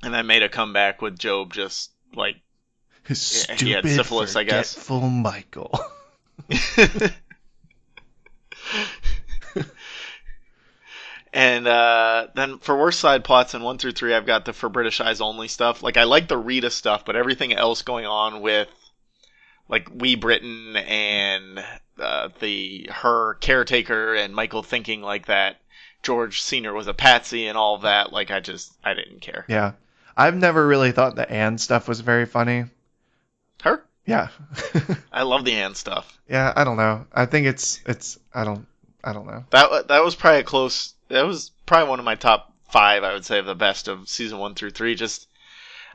And then made a comeback with Job just like Stupid, he had syphilis, I guess. Forgetful Michael. And then for worst side plots in 1 through 3, I've got the For British Eyes Only stuff. Like I like the Rita stuff, but everything else going on with like Wee Britain and her caretaker and Michael thinking like that George Sr. was a patsy and all of that, like I didn't care. Yeah. I've never really thought the Anne stuff was very funny. Her? Yeah. I love the Anne stuff. Yeah, I don't know. I think it's I don't know. That was probably that was probably one of my top 5, I would say, of the best of season 1 through 3. Just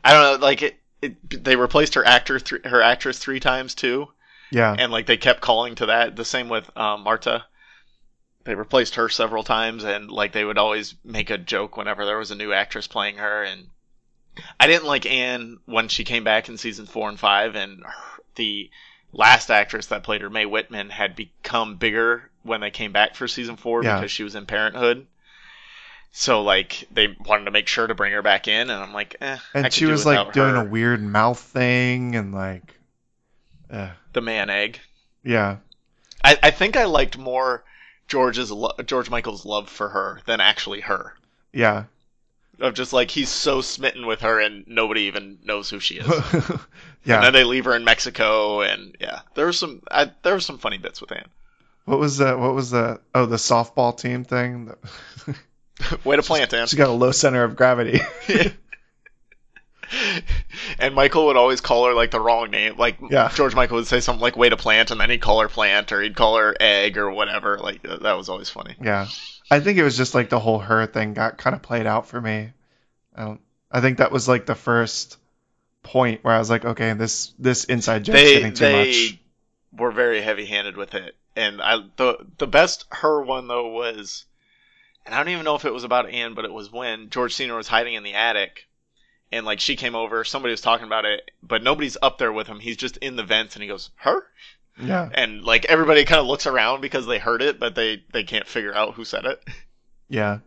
I don't know, like they replaced her actress 3 times too. Yeah. And like they kept calling to that. The same with Marta. They replaced her several times, and like they would always make a joke whenever there was a new actress playing her. And I didn't like Anne when she came back in season 4 and 5, and the last actress that played her, Mae Whitman, had become bigger when they came back for season 4 because she was in Parenthood. So like they wanted to make sure to bring her back in, and I'm like, And she was like doing a weird mouth thing and like the man egg. Yeah. I think I liked more George Michael's love for her than actually her. Yeah. Of just like he's so smitten with her and nobody even knows who she is. Yeah. And then they leave her in Mexico, and yeah, there were some funny bits with Anne. What was the the softball team thing? Way to plant, Anne. She got a low center of gravity. And Michael would always call her like the wrong name. Like George Michael would say something like "way to plant," and then he'd call her Plant, or he'd call her Egg, or whatever. Like that was always funny. Yeah, I think it was just like the whole her thing got kind of played out for me. I think that was like the first point where I was like, okay, this inside joke's getting too much. They were very heavy-handed with it, and the best her one though was and I don't even know if it was about Anne, but it was when George Senior was hiding in the attic, and like she came over, somebody was talking about it, but nobody's up there with him. He's just in the vents, and he goes, "Her?" Yeah. And like everybody kind of looks around because they heard it, but they can't figure out who said it. Yeah.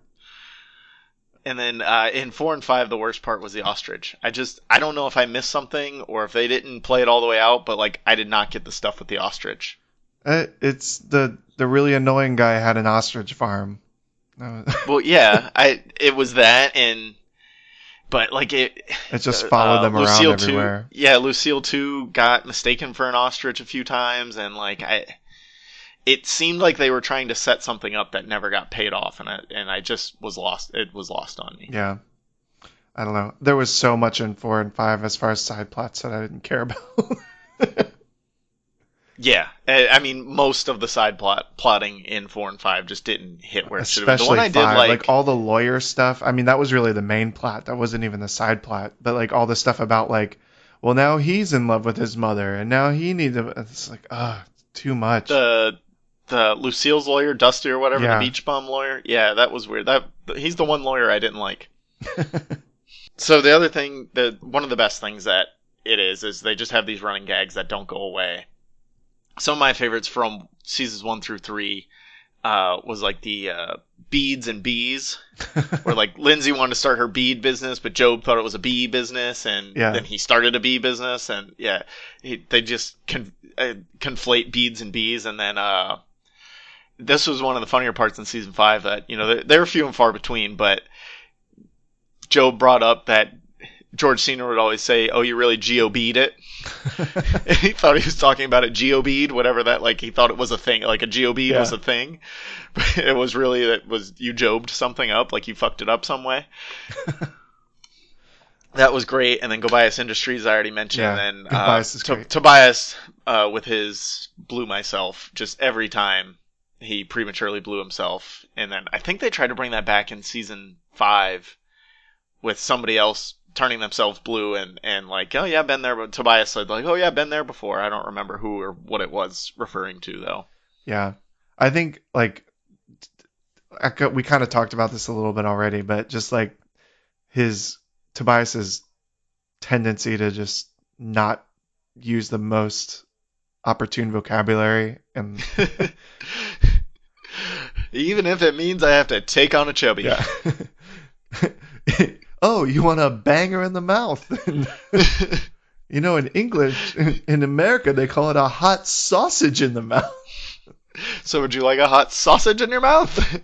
And then in 4 and 5, the worst part was the ostrich. I don't know if I missed something or if they didn't play it all the way out, but like I did not get the stuff with the ostrich. It's the really annoying guy had an ostrich farm. Well, yeah, it was that, but like it just followed them around Lucille everywhere. Too, yeah, Lucille too got mistaken for an ostrich a few times, and like it seemed like they were trying to set something up that never got paid off, and I just was lost. It was lost on me. Yeah. I don't know. There was so much in 4 and 5 as far as side plots that I didn't care about. Yeah, I mean, most of the side plotting in 4 and 5 just didn't hit where it should have been. The one I did 5, like all the lawyer stuff. I mean, that was really the main plot. That wasn't even the side plot. But like all the stuff about like, well, now he's in love with his mother, and now he needs to. It's like, too much. The Lucille's lawyer, Dusty or whatever, Yeah. the beach bum lawyer. Yeah, that was weird. He's the one lawyer I didn't like. So the other thing, one of the best things that it is they just have these running gags that don't go away. Some of my favorites from seasons 1 through 3 was like the beads and bees, where like Lindsay wanted to start her bead business, but Job thought it was a bee business, and then he started a bee business, and they just conflate beads and bees, and then this was one of the funnier parts in season 5 that they're few and far between, but Job brought up that George Senior would always say, "Oh, you really G.O.B'd it?" And he thought he was talking about a G.O.B'd, whatever that, like he thought it was a thing, like a G.O.B'd was a thing. But it was really, you Jobed something up, like you fucked it up some way. That was great. And then Gobias Industries, I already mentioned. Yeah, And Gobias is great. Tobias, with his blew myself, just every time he prematurely blew himself. And then I think they tried to bring that back in season 5 with somebody else turning themselves blue and like, oh yeah, been there. But Tobias said like, oh yeah, been there before. I don't remember who or what it was referring to though. Yeah, I think like we kind of talked about this a little bit already, but just like Tobias's tendency to just not use the most opportune vocabulary and even if it means I have to take on a chubby. Yeah. Oh, you want a banger in the mouth? In English, in America, they call it a hot sausage in the mouth. So would you like a hot sausage in your mouth?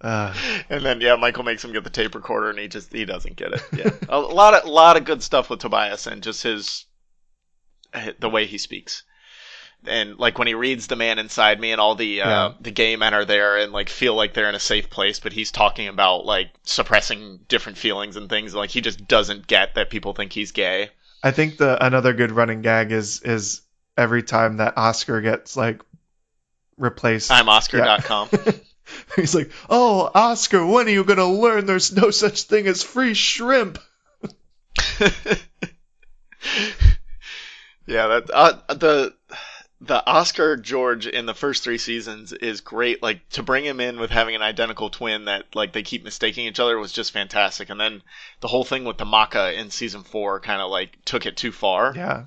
And then Michael makes him get the tape recorder, and he doesn't get it. Yeah, a lot of good stuff with Tobias, and just the way he speaks. And like when he reads The Man Inside Me, and all the gay men are there and like feel like they're in a safe place, but he's talking about like suppressing different feelings and things. Like he just doesn't get that people think he's gay. I think another good running gag is every time that Oscar gets like replaced. I'm Oscar.com. Yeah. He's like, "Oh, Oscar, when are you gonna learn there's no such thing as free shrimp?" Yeah, the Oscar George in the first 3 seasons is great. Like to bring him in with having an identical twin that like they keep mistaking each other was just fantastic. And then the whole thing with the Maca in season 4 kind of like took it too far. Yeah.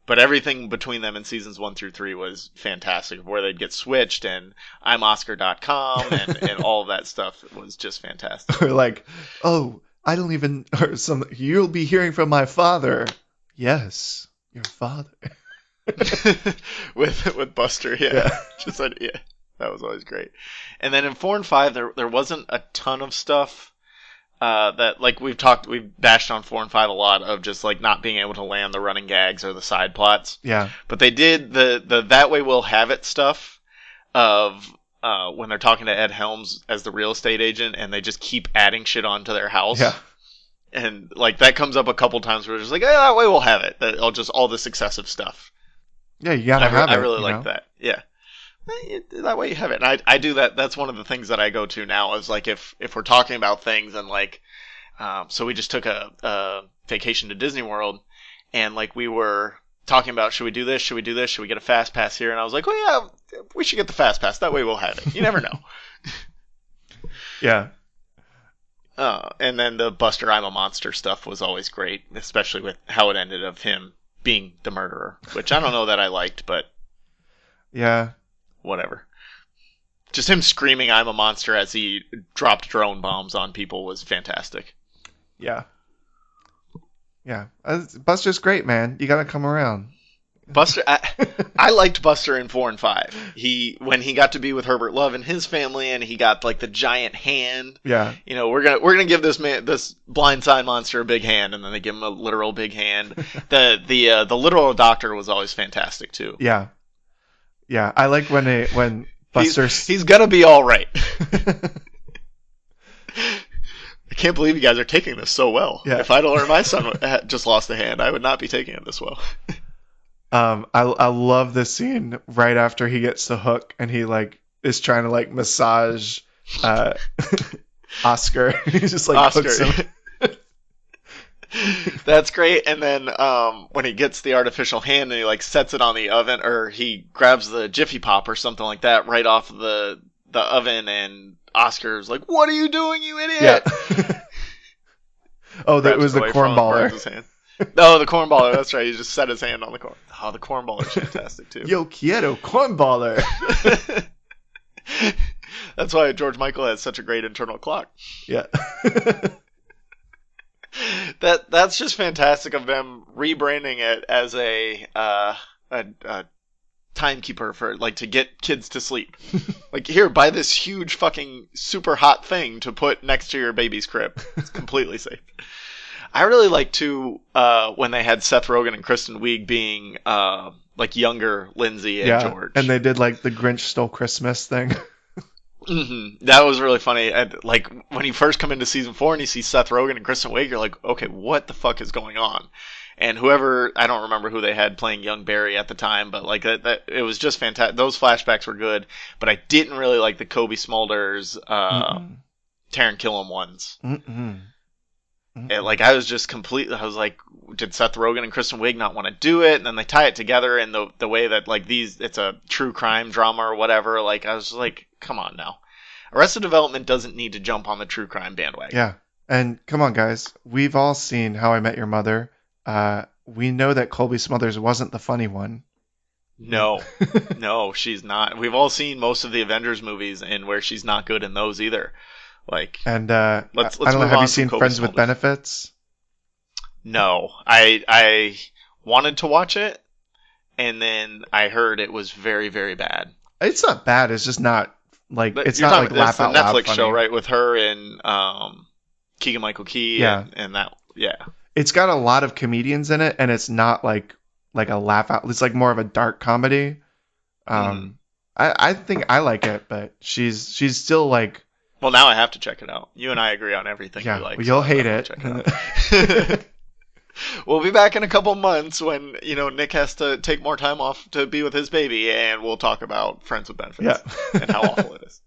But everything between them in seasons 1 through 3 was fantastic. Where they'd get switched, and I'm Oscar.com and all of that stuff was just fantastic. Or like, oh, I don't even, or you'll be hearing from my father. Yes, your father. with Buster, yeah. Just like, yeah, that was always great. And then in 4 and 5, there wasn't a ton of stuff that like we've bashed on 4 and 5 a lot of just like not being able to land the running gags or the side plots. Yeah. But they did the That Way We'll Have It stuff of when they're talking to Ed Helms as the real estate agent, and they just keep adding shit onto their house. Yeah. And like that comes up a couple times where it's just like, that way we'll have it. All this excessive stuff. Yeah, you gotta have it. I really like that. Yeah. That way you have it. And I do that. That's one of the things that I go to now is like if we're talking about things and like, so we just took a vacation to Disney World, and like we were talking about, should we do this? Should we do this? Should we get a fast pass here? And I was like, oh yeah, we should get the fast pass. That way we'll have it. You never know. Yeah. And then the Buster I'm a Monster stuff was always great, especially with how it ended of him being the murderer, which I don't know that I liked, but Yeah. whatever. Just him screaming I'm a monster as he dropped drone bombs on people was fantastic. Yeah. Yeah. Buster's great, man. You gotta come around. Buster, I liked Buster in 4 and 5. When he got to be with Herbert Love and his family, and he got like the giant hand. Yeah. You know, we're gonna give this blindside monster a big hand, and then they give him a literal big hand. The literal doctor was always fantastic too. Yeah. Yeah. I like when Buster. He's gonna be all right. I can't believe you guys are taking this so well. Yeah. If I'd learned my son had just lost a hand, I would not be taking it this well. I love this scene right after he gets the hook and he like is trying to like massage Oscar. He just like hooks him. That's great. And then when he gets the artificial hand and he like sets it on the oven, or he grabs the Jiffy Pop or something like that right off the oven, and Oscar's like, "What are you doing, you idiot?" Yeah. Oh, that was the cornballer. No, the cornballer. That's right. He just set his hand on the corn. Oh, the cornballer's fantastic too. Yo quiero cornballer. That's why George Michael has such a great internal clock. Yeah. That's just fantastic of them rebranding it as a timekeeper for like to get kids to sleep. Like, here, buy this huge fucking super hot thing to put next to your baby's crib. It's completely safe. I really like too when they had Seth Rogen and Kristen Wiig being like younger Lindsay and George, and they did like the Grinch Stole Christmas thing. Mm-hmm. That was really funny. And like when you first come into season 4 and you see Seth Rogen and Kristen Wiig, you're like, okay, what the fuck is going on? And whoever, I don't remember who they had playing young Barry at the time, but like that it was just fantastic. Those flashbacks were good, but I didn't really like the Kobe Smulders, Taron Killam ones. And, like, I was just completely, I was like, did Seth Rogen and Kristen Wiig not want to do it? And then they tie it together in the way that, like, it's a true crime drama or whatever. Like, I was just like, come on now. Arrested Development doesn't need to jump on the true crime bandwagon. Yeah. And come on, guys. We've all seen How I Met Your Mother. We know that Colby Smulders wasn't the funny one. No. No, she's not. We've all seen most of the Avengers movies and where she's not good in those either. Like, and let's I don't know. move Have on you seen from Friends Kobe with Smulders. Benefits? No, I wanted to watch it, and then I heard it was very, very bad. It's not bad. It's just not like But it's you're not talking- like it's laugh the out loud Netflix funny. show, right, with her and Keegan-Michael Key. Yeah. and that, yeah. It's got a lot of comedians in it, and it's not like a laugh out. It's like more of a dark comedy. I think I like it, but she's still like. Well, now I have to check it out. You and I agree on everything Yeah, you like. well, you'll so hate I'll it. check it out. We'll be back in a couple months when, Nick has to take more time off to be with his baby, and we'll talk about Friends with Benefits and how awful it is.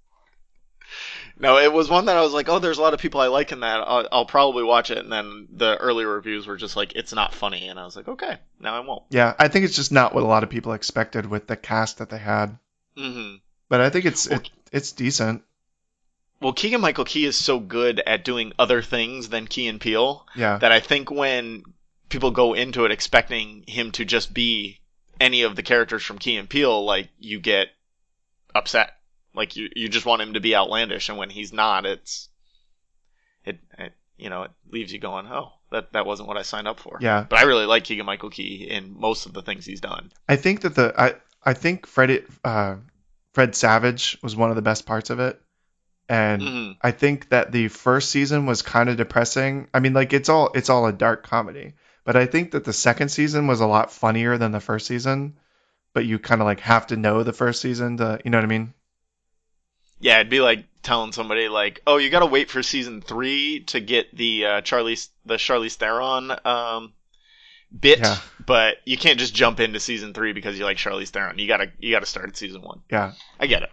No, it was one that I was like, oh, there's a lot of people I like in that. I'll probably watch it. And then the earlier reviews were just like, it's not funny. And I was like, okay, now I won't. Yeah, I think it's just not what a lot of people expected with the cast that they had. Mm-hmm. But I think it's decent. Well, Keegan-Michael Key is so good at doing other things than Key and Peele Yeah. that I think when people go into it expecting him to just be any of the characters from Key and Peele, like, you get upset. Like, you just want him to be outlandish, and when he's not, it leaves you going, oh, that wasn't what I signed up for. Yeah. But I really like Keegan-Michael Key in most of the things he's done. I think that I think Fred Savage was one of the best parts of it. And I think that the first season was kind of depressing. I mean, like, it's all a dark comedy. But I think that the second season was a lot funnier than the first season. But you kind of like have to know the first season to, you know what I mean? Yeah, it'd be like telling somebody like, "Oh, you got to wait for season 3 to get the Charlize Theron bit, but you can't just jump into season 3 because you like Charlize Theron. You gotta start at season 1." Yeah, I get it.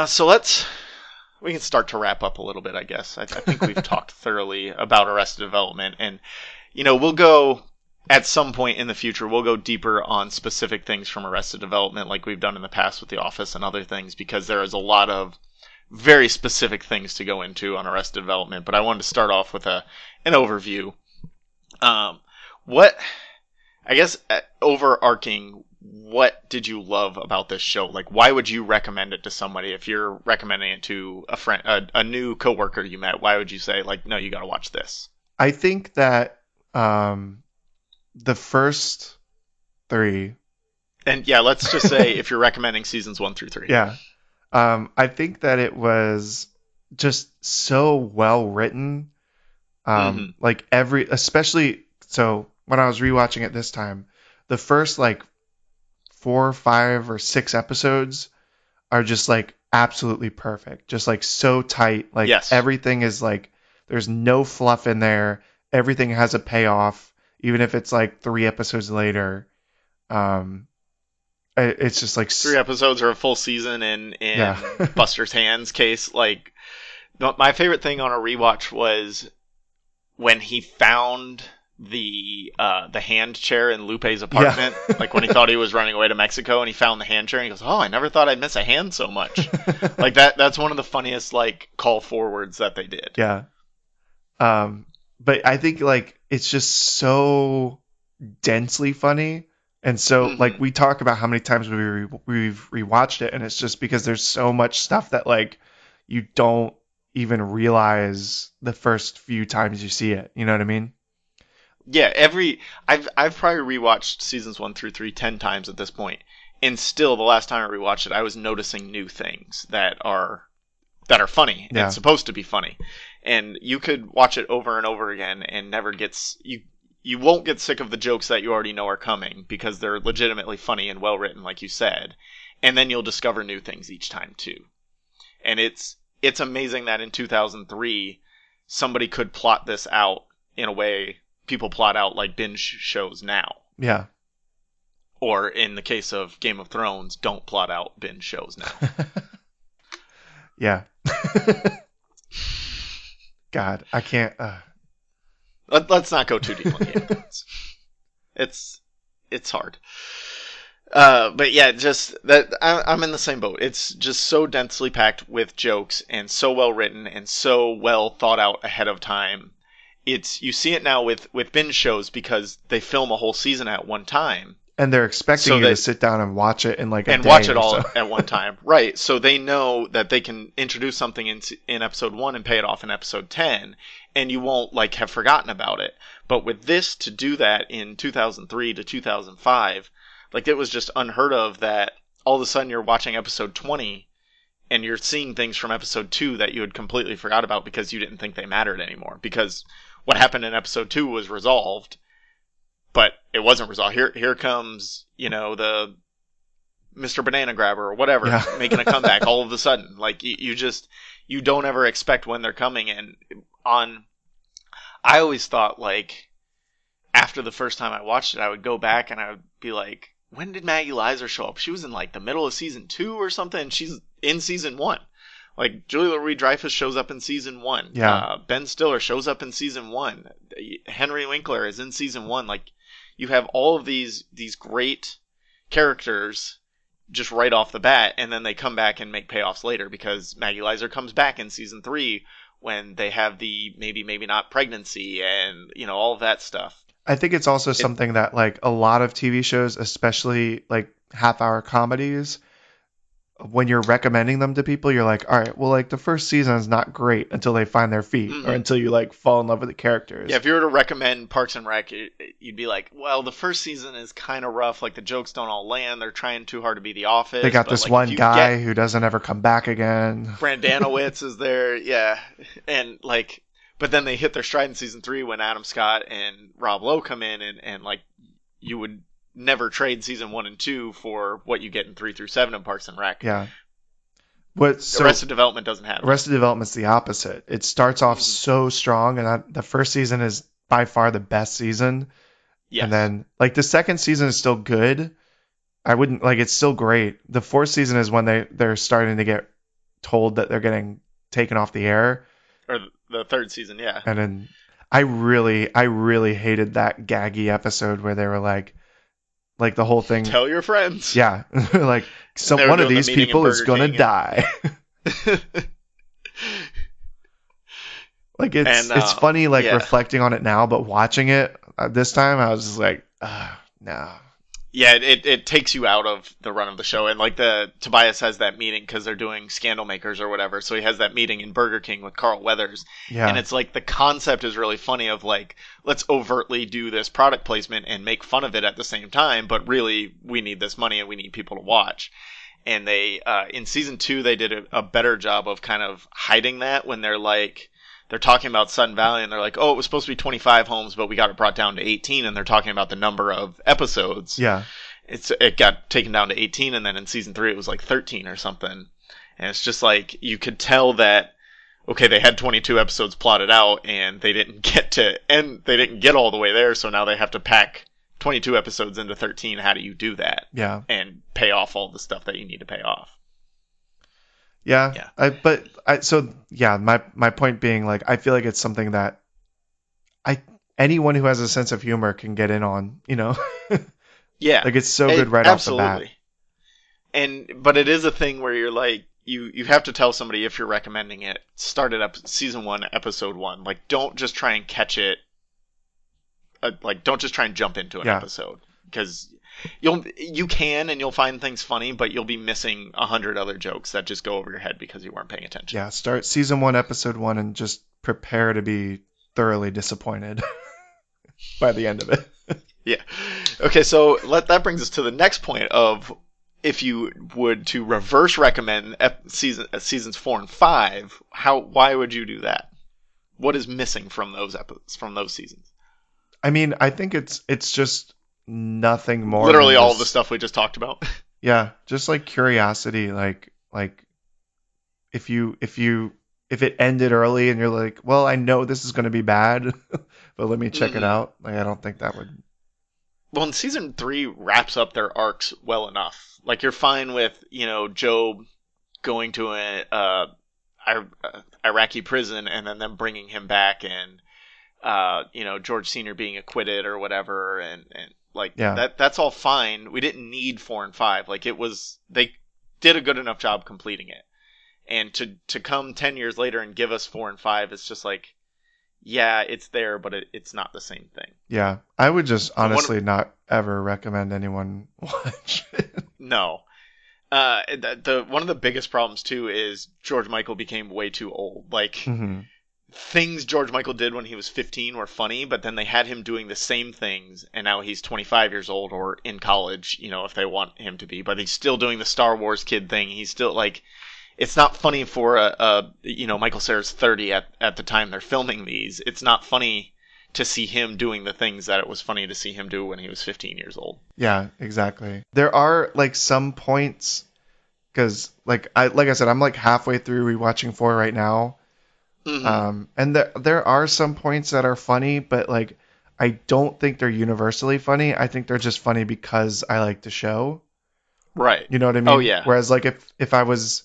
So we can start to wrap up a little bit, I guess. I think we've talked thoroughly about Arrested Development, and we'll go. At some point in the future, we'll go deeper on specific things from Arrested Development like we've done in the past with The Office and other things, because there is a lot of very specific things to go into on Arrested Development, but I wanted to start off with an overview. What, I guess, overarching, what did you love about this show? Like, why would you recommend it to somebody if you're recommending it to a friend, a new coworker you met? Why would you say, like, no, you got to watch this? I think that the first three. And yeah, let's just say if you're recommending seasons 1 through 3. Yeah. I think that it was just so well written. Like especially, so when I was rewatching it this time, the first like 4, 5, or 6 episodes are just like absolutely perfect. Just like so tight. Like Yes. everything is like, there's no fluff in there. Everything has a payoff, even if it's like 3 episodes later. It's just like 3 episodes or a full season in Buster's Hands case. Like, my favorite thing on a rewatch was when he found the hand chair in Lupe's apartment. Yeah. Like when he thought he was running away to Mexico and he found the hand chair and he goes, "Oh, I never thought I'd miss a hand so much." Like that's one of the funniest like call forwards that they did. Yeah. But I think like it's just so densely funny. And so, like, we talk about how many times we've rewatched it, and it's just because there's so much stuff that, like, you don't even realize the first few times you see it. You know what I mean? Yeah, I've probably rewatched seasons 1 through 3 10 times at this point, and still, the last time I rewatched it, I was noticing new things that are funny and supposed to be funny. And you could watch it over and over again and never you won't get sick of the jokes that you already know are coming because they're legitimately funny and well written, like you said. And then you'll discover new things each time too. And it's amazing that in 2003 somebody could plot this out in a way people plot out like binge shows now. Yeah. Or in the case of Game of Thrones, don't plot out binge shows now. Yeah. God, I can't. Let's not go too deep on Game of Thrones. It's hard. But yeah, just that I'm in the same boat. It's just so densely packed with jokes and so well written and so well thought out ahead of time. You see it now with binge shows because they film a whole season at one time. And they're expecting you to sit down and watch it in like a day. And watch it all at one time. Right. So they know that they can introduce something in episode 1 and pay it off in episode 10. And you won't like have forgotten about it. But with this, to do that in 2003 to 2005, like it was just unheard of that all of a sudden you're watching episode 20 and you're seeing things from episode 2 that you had completely forgot about because you didn't think they mattered anymore. Because what happened in episode 2 was resolved, but it wasn't resolved. Here comes, the Mr. Banana Grabber or whatever, making a comeback all of a sudden. Like you don't ever expect when they're coming. And I always thought like after the first time I watched it, I would go back and I would be like, when did Maggie Lizer show up? She was in like the middle of season 2 or something. She's in season 1. Like Julia Louis-Dreyfus shows up in season 1. Yeah. Ben Stiller shows up in season 1. Henry Winkler is in season 1. Like you have all of these great characters just right off the bat, and then they come back and make payoffs later because Maggie Lizer comes back in season 3 when they have the maybe not pregnancy and all of that stuff. I think it's also something that like a lot of TV shows, especially like half-hour comedies, when you're recommending them to people, you're like, all right, well, like the first season is not great until they find their feet or until you like fall in love with the characters. Yeah, if you were to recommend Parks and Rec, you'd be like, well, the first season is kind of rough. Like the jokes don't all land. They're trying too hard to be The Office. They got this like, one guy who doesn't ever come back again. Brandanowitz is there, yeah, and like, but then they hit their stride in season 3 when Adam Scott and Rob Lowe come in, and like you would never trade season 1 and 2 for what you get in 3 through 7 in Parks and Rec. Yeah. Arrested Development doesn't have it. Arrested Development's the opposite. It starts off so strong, and the first season is by far the best season. Yes. And then, like, the second season is still good. I wouldn't, like, it's still great. The fourth season is when they're starting to get told that they're getting taken off the air. Or the third season, yeah. And then I really hated that gaggy episode where they were like the whole thing. Tell your friends. Yeah. Like one of these people is going to die. Like And it's funny like yeah. reflecting on it now, but watching it this time I was just like, no. Yeah, it takes you out of the run of the show, and like the Tobias has that meeting because they're doing Scandal Makers or whatever, so he has that meeting in Burger King with Carl Weathers, and Yeah. it's like the concept is really funny of like, let's overtly do this product placement and make fun of it at the same time, but really we need this money and we need people to watch. And they in season 2 they did a better job of kind of hiding that when they're talking about Sun Valley and they're like, oh, it was supposed to be 25 homes, but we got it brought down to 18, and they're talking about the number of episodes. Yeah. It got taken down to 18, and then in season 3 it was like 13 or something. And it's just like, you could tell that, okay, they had 22 episodes plotted out and they didn't get all the way there, so now they have to pack 22 episodes into 13. How do you do that? Yeah. And pay off all the stuff that you need to pay off. Yeah. Yeah. So yeah, my point being, like, I feel like it's something that anyone who has a sense of humor can get in on, you know? Yeah. Like, it's so good right off the bat. Absolutely. But it is a thing where you're like, you have to tell somebody, if you're recommending it, start it up season 1, episode 1. Like, don't just try and catch it. Don't just try and jump into an episode, because you can and you'll find things funny, but you'll be missing 100 other jokes that just go over your head because you weren't paying attention. Yeah, start season 1, episode 1, and just prepare to be thoroughly disappointed by the end of it. Yeah. Okay, so that brings us to the next point of, if you would to reverse recommend seasons 4 and 5, why would you do that? What is missing from those seasons? I mean, I think it's just nothing more. Literally all of the stuff we just talked about. Yeah, just like curiosity, like if it ended early and you're like, well, I know this is going to be bad, but let me check it out. Like, I don't think that would. Well, and season 3 wraps up their arcs well enough. Like, you're fine with, Job going to a Iraqi prison and then them bringing him back, and George Sr. being acquitted or whatever, and like, that's all fine. We didn't need 4 and 5. Like, they did a good enough job completing it. And to come 10 years later and give us 4 and 5, it's just like, yeah, it's there, but it's not the same thing. Yeah, I would just honestly not ever recommend anyone watch it. No. One of the biggest problems, too, is George Michael became way too old. Like, things George Michael did when he was 15 were funny, but then they had him doing the same things, and now he's 25 years old or in college, if they want him to be, but he's still doing the Star Wars kid thing. He's still, like, it's not funny for Michael Cera's 30 at the time they're filming these. It's not funny to see him doing the things that it was funny to see him do when he was 15 years old. Yeah, exactly. There are like some points, because like I said, I'm like halfway through rewatching 4 right now. And there are some points that are funny, but like, I don't think they're universally funny. I think they're just funny because I like the show. Right. You know what I mean? Oh yeah. Whereas like if I was,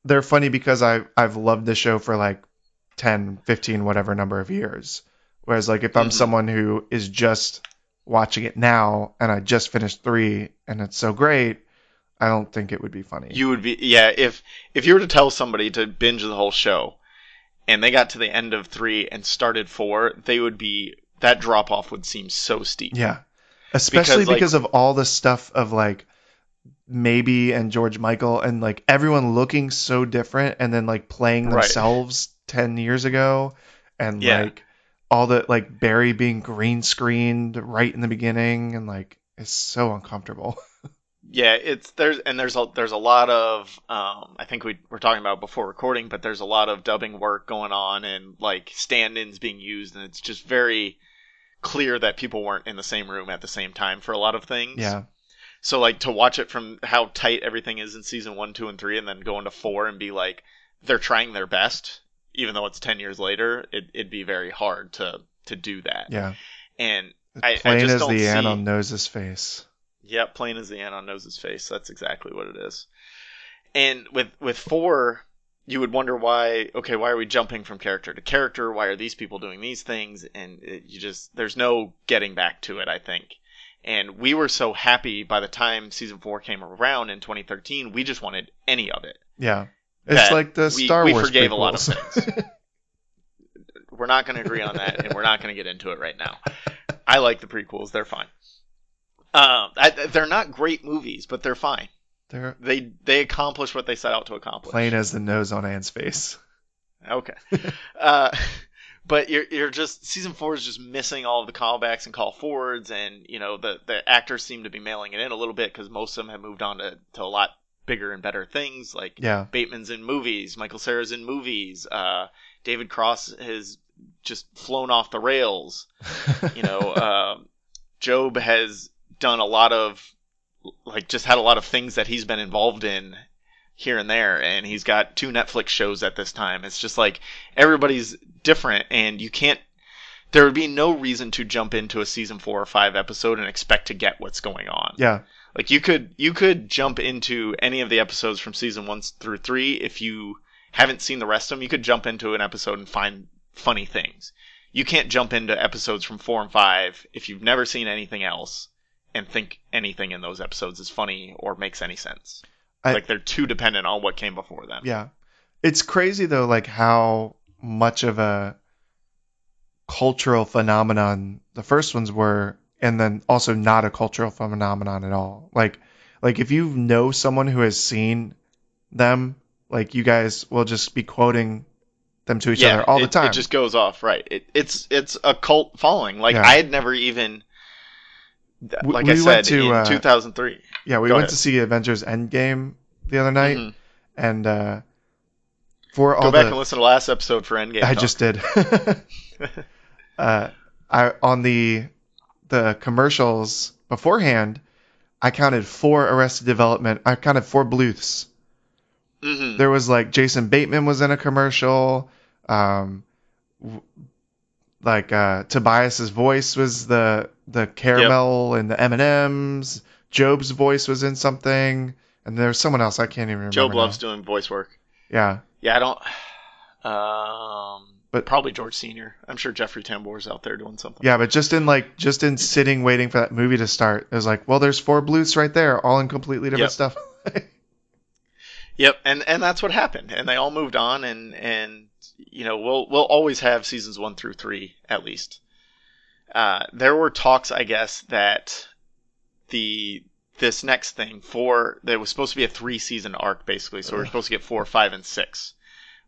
they're funny because I've loved the show for like 10, 15, whatever number of years. Whereas like, if I'm someone who is just watching it now and I just finished 3 and it's so great, I don't think it would be funny. You would be, yeah. If you were to tell somebody to binge the whole show, and they got to the end of 3 and started 4, that drop off would seem so steep. Yeah, especially because of all the stuff of like Maybe and George Michael, and like everyone looking so different, and then like playing themselves 10 years ago, and like all the like Barry being green screened right in the beginning, and like it's so uncomfortable. Yeah, there's a lot of I think we were talking about before recording, but there's a lot of dubbing work going on and like stand-ins being used, and it's just very clear that people weren't in the same room at the same time for a lot of things. Yeah. So like, to watch it from how tight everything is in season 1, 2, and 3, and then go into 4 and be like, they're trying their best, even though it's 10 years later, it'd be very hard to do that. Yeah. And plain as the ant on Nose's face. Yeah, plain as the ant on Nose's face. That's exactly what it is. And with 4, you would wonder why are we jumping from character to character? Why are these people doing these things? And there's no getting back to it, I think. And we were so happy by the time season 4 came around in 2013, we just wanted any of it. Yeah. It's like the Star Wars we forgave prequels. A lot of things. We're not going to agree on that, and we're not going to get into it right now. I like the prequels; they're fine. They're not great movies, but they're fine. They accomplish what they set out to accomplish. Plain as the nose on Anne's face. Okay. But you're just season 4 is just missing all of the callbacks and call forwards, and the actors seem to be mailing it in a little bit because most of them have moved on to a lot bigger and better things. Like Bateman's in movies, Michael Cera's in movies, David Cross has just flown off the rails. Job has done a lot of just had a lot of things that he's been involved in here and there, and he's got 2 Netflix shows at this time. It's just like everybody's different, and there would be no reason to jump into a season 4 or 5 episode and expect to get what's going on. Yeah. Like you could jump into any of the episodes from season 1 through 3 if you haven't seen the rest of them. You could jump into an episode and find funny things. You can't jump into episodes from 4 and 5 if you've never seen anything else and think anything in those episodes is funny or makes any sense. They're too dependent on what came before them. Yeah. It's crazy, though, how much of a cultural phenomenon the first ones were, and then also not a cultural phenomenon at all. Like if you know someone who has seen them, you guys will just be quoting them to each other all the time. It just goes off, right? It's a cult following. I had never even... I said, in 2003. Yeah, we went to see Avengers Endgame the other night, and go back and listen to last episode for Endgame. I just did. On the commercials beforehand, I counted 4 Arrested Development. I counted 4 Bluths. Mm-hmm. There was Jason Bateman was in a commercial. Tobias's voice was the caramel and the M&Ms. Job's voice was in something, and there's someone else I can't even remember. Job loves doing voice work. Yeah. Yeah, I don't. But probably George Senior. I'm sure Jeffrey Tambor's out there doing something. Yeah, but just in sitting waiting for that movie to start, it was there's 4 Bluths right there, all in completely different stuff. Yep, and that's what happened, and they all moved on, and we'll always have seasons 1 through 3 at least. There were talks, I guess, that this next thing there was supposed to be a 3-season arc basically, so we're supposed to get 4, 5, and 6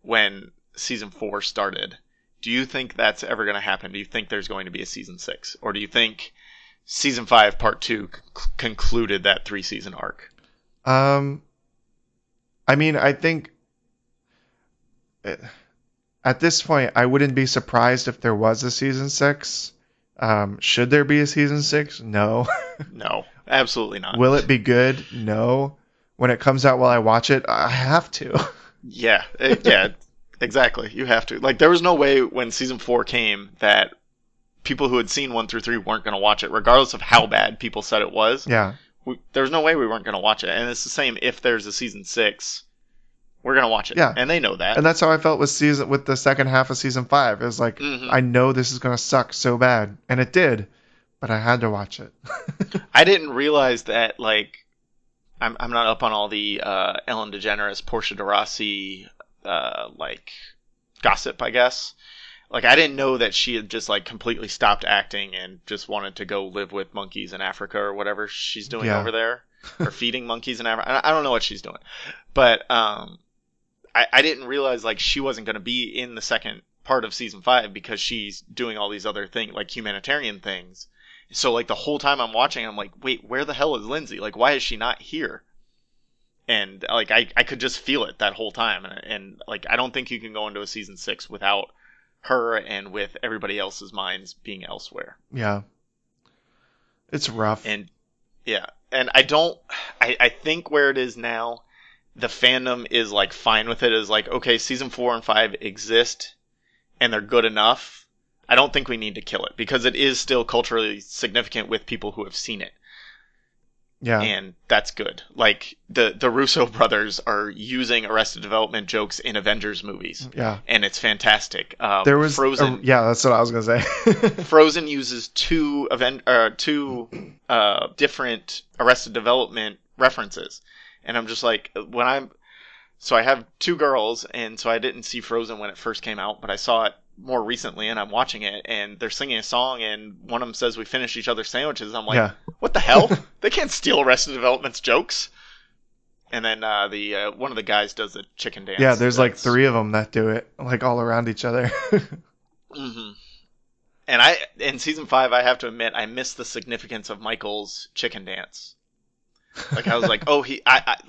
when season 4 started. Do you think that's ever going to happen? Do you think there's going to be a season 6, or do you think season 5 part 2 concluded that 3-season arc? I think at this point, I wouldn't be surprised if there was a season 6. Should there be a season 6? No. No, absolutely not. Will it be good? No. When it comes out while I watch it, I have to. Yeah, exactly. You have to. There was no way when season 4 came that people who had seen 1 through 3 weren't going to watch it, regardless of how bad people said it was. Yeah. There was no way we weren't going to watch it. And it's the same if there's a season 6. We're going to watch it. Yeah. And they know that. And that's how I felt with the second half of season 5. It was I know this is going to suck so bad. And it did. But I had to watch it. I didn't realize that, I'm not up on all the Ellen DeGeneres, Portia de Rossi, gossip, I guess. I didn't know that she had just, completely stopped acting and just wanted to go live with monkeys in Africa or whatever she's doing over there. Or feeding monkeys in Africa. I don't know what she's doing. But, I didn't realize she wasn't going to be in the second part of season 5 because she's doing all these other things, humanitarian things. So the whole time I'm watching, I'm wait, where the hell is Lindsay? Why is she not here? And I could just feel it that whole time. And I don't think you can go into a season 6 without her and with everybody else's minds being elsewhere. Yeah. It's rough. And yeah. And I think where it is now, the fandom is fine with it. Is okay, season 4 and 5 exist and they're good enough. I don't think we need to kill it because it is still culturally significant with people who have seen it. Yeah. And that's good. The Russo brothers are using Arrested Development jokes in Avengers movies. Yeah. And it's fantastic. There was Frozen. Yeah, that's what I was going to say. Frozen uses two different Arrested Development references. And I'm just so I have 2 girls, and so I didn't see Frozen when it first came out, but I saw it more recently, and I'm watching it, and they're singing a song, and one of them says we finished each other's sandwiches. I'm like, Yeah. what the hell? They can't steal Arrested Development's jokes. And then the one of the guys does the chicken dance. Yeah, there's like 3 of them that do it, like all around each other. Mm-hmm. And in season 5, I have to admit, I missed the significance of Michael's chicken dance. Like I was like, oh,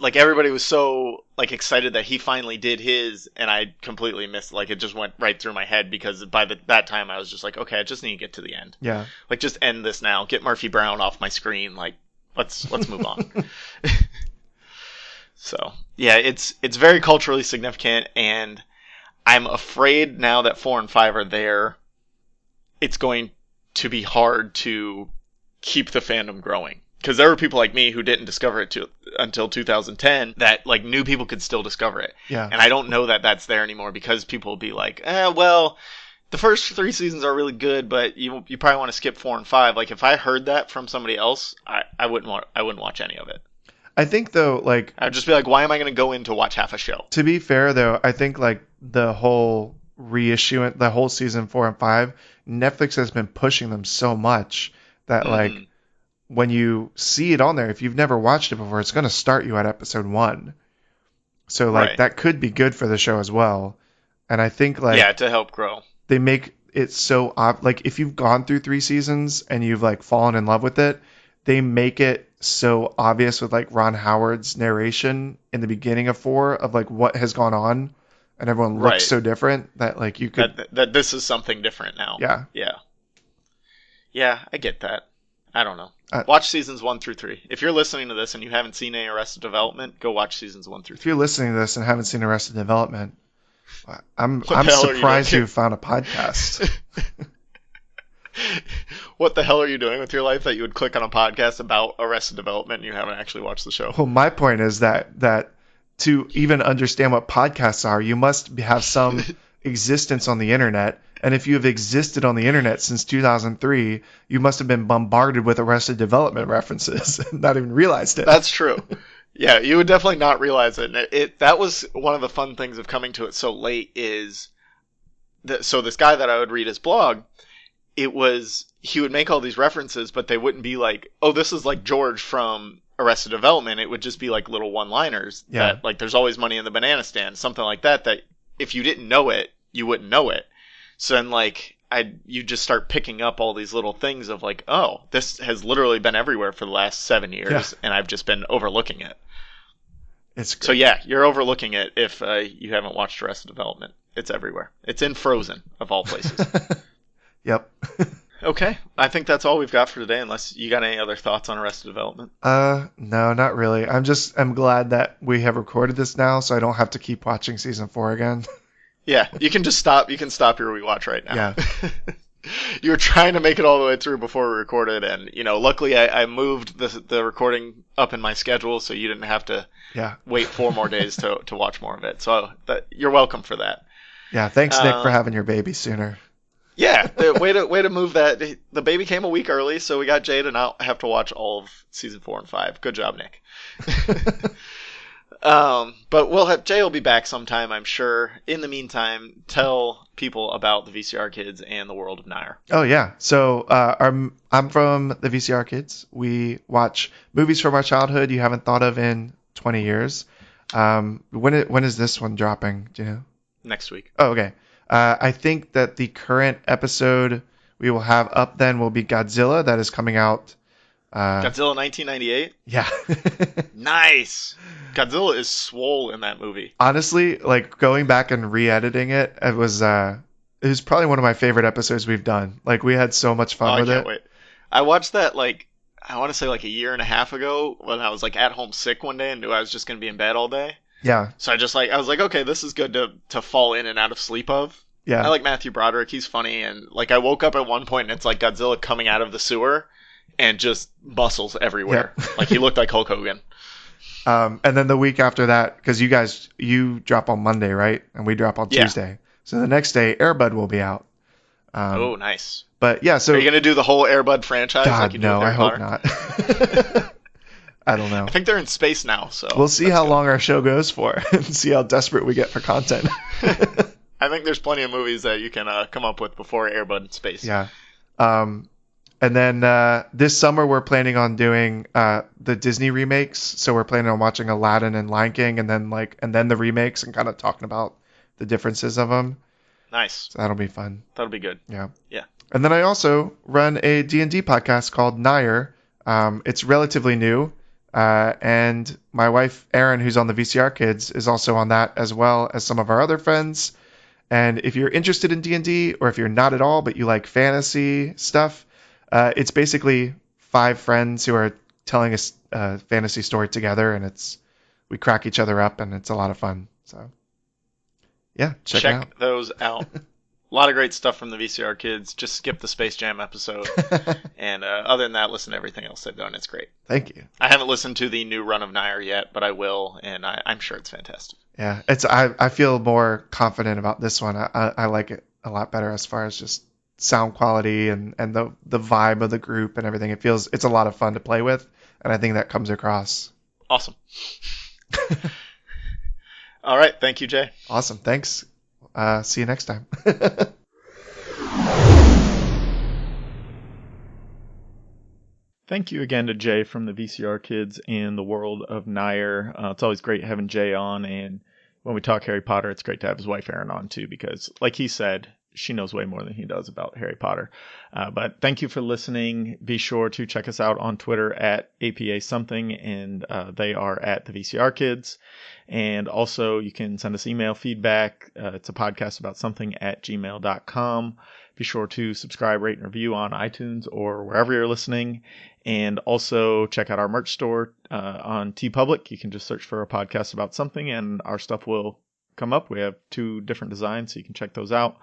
like everybody was so like excited that he finally did his, and I completely missed. Like it just went right through my head because by that time I was just like, okay, I just need to get to the end. Yeah. Like just end this now. Get Murphy Brown off my screen. Like let's move on. So yeah, it's very culturally significant, and I'm afraid now that 4 and 5 are there, it's going to be hard to keep the fandom growing. Because there were people like me who didn't discover it until 2010 that like new people could still discover it. Yeah. And I don't know that that's there anymore because people will be like, well, the first 3 seasons are really good, but you probably want to skip 4 and 5. Like if I heard that from somebody else, I wouldn't watch any of it. I think though, like I'd just be like, why am I going to go in to watch half a show? To be fair though, I think like the whole reissuing, the whole season 4 and 5, Netflix has been pushing them so much that like when you see it on there, if you've never watched it before, it's going to start you at episode 1. So like that could be good for the show as well. And I think like to help grow. They make it so like if you've gone through 3 seasons and you've like fallen in love with it, they make it so obvious with like Ron Howard's narration in the beginning of 4 of like what has gone on, and everyone looks so different that like you could that this is something different now. Yeah, I get that. I don't know. Watch seasons 1 through 3. If you're listening to this and you haven't seen any Arrested Development, go watch seasons 1 through 3. If you're listening to this and haven't seen Arrested Development, I'm surprised you found a podcast. What the hell are you doing with your life that you would click on a podcast about Arrested Development and you haven't actually watched the show? Well, my point is that to even understand what podcasts are, you must have some existence on the internet. And if you have existed on the internet since 2003, you must have been bombarded with Arrested Development references and not even realized it. That's true. Yeah, you would definitely not realize it. That was one of the fun things of coming to it so late is that, so this guy that I would read his blog, he would make all these references, but they wouldn't be like, oh, this is like George from Arrested Development. It would just be like little one-liners that like there's always money in the banana stand, something like that if you didn't know it, you wouldn't know it. So then like you just start picking up all these little things of like, oh, this has literally been everywhere for the last 7 years, and I've just been overlooking it. It's great. So yeah, you're overlooking it if you haven't watched Arrested Development. It's everywhere. It's in Frozen, of all places. Yep. Okay, I think that's all we've got for today, unless you got any other thoughts on Arrested Development. No, not really. I'm glad that we have recorded this now, so I don't have to keep watching season 4 again. Yeah, you can just stop. You can stop your rewatch right now. Yeah. You were trying to make it all the way through before we recorded, and luckily I moved the recording up in my schedule, so you didn't have to wait 4 more days to watch more of it. So you're welcome for that. Yeah, thanks Nick for having your baby sooner. Yeah, way to move that. The baby came a week early, so we got Jay to not have to watch all of season 4 and 5. Good job, Nick. But Jay will be back sometime, I'm sure. In the meantime, tell people about the VCR Kids and the World of Nair. Oh yeah, so I'm from the VCR Kids. We watch movies from our childhood you haven't thought of in 20 years. When is this one dropping? Do you know? Next week. Oh, okay. I think that the current episode we will have up then will be Godzilla, that is coming out. Godzilla 1998? Yeah. Nice. Godzilla is swole in that movie. Honestly, like going back and re-editing it, it was probably one of my favorite episodes we've done. Like we had so much fun with it. I can't wait. I watched that I want to say a year and a half ago when I was at home sick one day and knew I was just going to be in bed all day. Yeah. So I was like, okay, this is good to fall in and out of sleep of. Yeah. I like Matthew Broderick. He's funny. And I woke up at one point and it's like Godzilla coming out of the sewer and just muscles everywhere. Yeah. He looked like Hulk Hogan. And then the week after that, because you drop on Monday, right? And we drop on Tuesday. So the next day, Air Bud will be out. Oh, nice. But yeah, so... Are you going to do the whole Air Bud franchise? God, no, I hope not. I don't know. I think they're in space now, so... We'll see how long our show goes for and see how desperate we get for content. I think there's plenty of movies that you can come up with before Air Bud Space. Yeah. And then this summer we're planning on doing the Disney remakes. So we're planning on watching Aladdin and Lion King, and then the remakes, and kind of talking about the differences of them. Nice. So that'll be fun. That'll be good. Yeah. Yeah. And then I also run a D&D podcast called Nair. It's relatively new. And my wife, Erin, who's on the VCR Kids, is also on that, as well as some of our other friends. And if you're interested in D&D, or if you're not at all, but you like fantasy stuff, it's basically 5 friends who are telling a fantasy story together, and we crack each other up, and it's a lot of fun. So, yeah, check it out. Those out. A lot of great stuff from the VCR Kids. Just skip the Space Jam episode. And other than that, listen to everything else they've done. It's great. Thank you. I haven't listened to the new run of Nair yet, but I will, and I'm sure it's fantastic. Yeah, I feel more confident about this one. I like it a lot better as far as just sound quality and the vibe of the group and everything. It's a lot of fun to play with, and I think that comes across. Awesome. All right, thank you, Jay. Awesome, thanks. See you next time. Thank you again to Jay from the VCR Kids and the world of Nair. It's always great having Jay on, and when we talk Harry Potter, it's great to have his wife Erin on too, because like he said, she knows way more than he does about Harry Potter. But thank you for listening. Be sure to check us out on Twitter at APA something, and they are at the VCR Kids. And also you can send us email feedback. It's a podcast about something at gmail.com. Be sure to subscribe, rate, and review on iTunes or wherever you're listening. And also check out our merch store on TeePublic. You can just search for a podcast about something and our stuff will come up. We have 2 different designs, so you can check those out.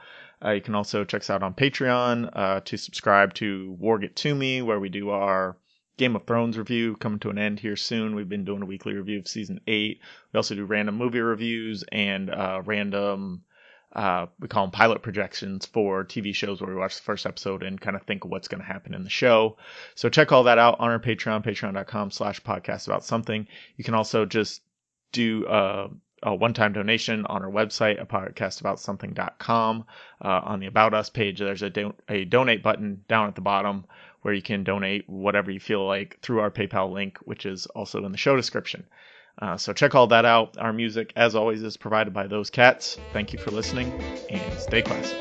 You can also check us out on Patreon to subscribe to War Get To Me, where we do our Game of Thrones review, coming to an end here soon. We've been doing a weekly review of Season 8. We also do random movie reviews and random, we call them pilot projections for TV shows, where we watch the first episode and kind of think of what's going to happen in the show. So check all that out on our Patreon, patreon.com/podcast about something. You can also just do a one-time donation on our website, podcastaboutSomething.com. On the About Us page, there's a donate button down at the bottom where you can donate whatever you feel like through our PayPal link, which is also in the show description. So check all that out. Our music, as always, is provided by Those Cats. Thank you for listening, and stay classy.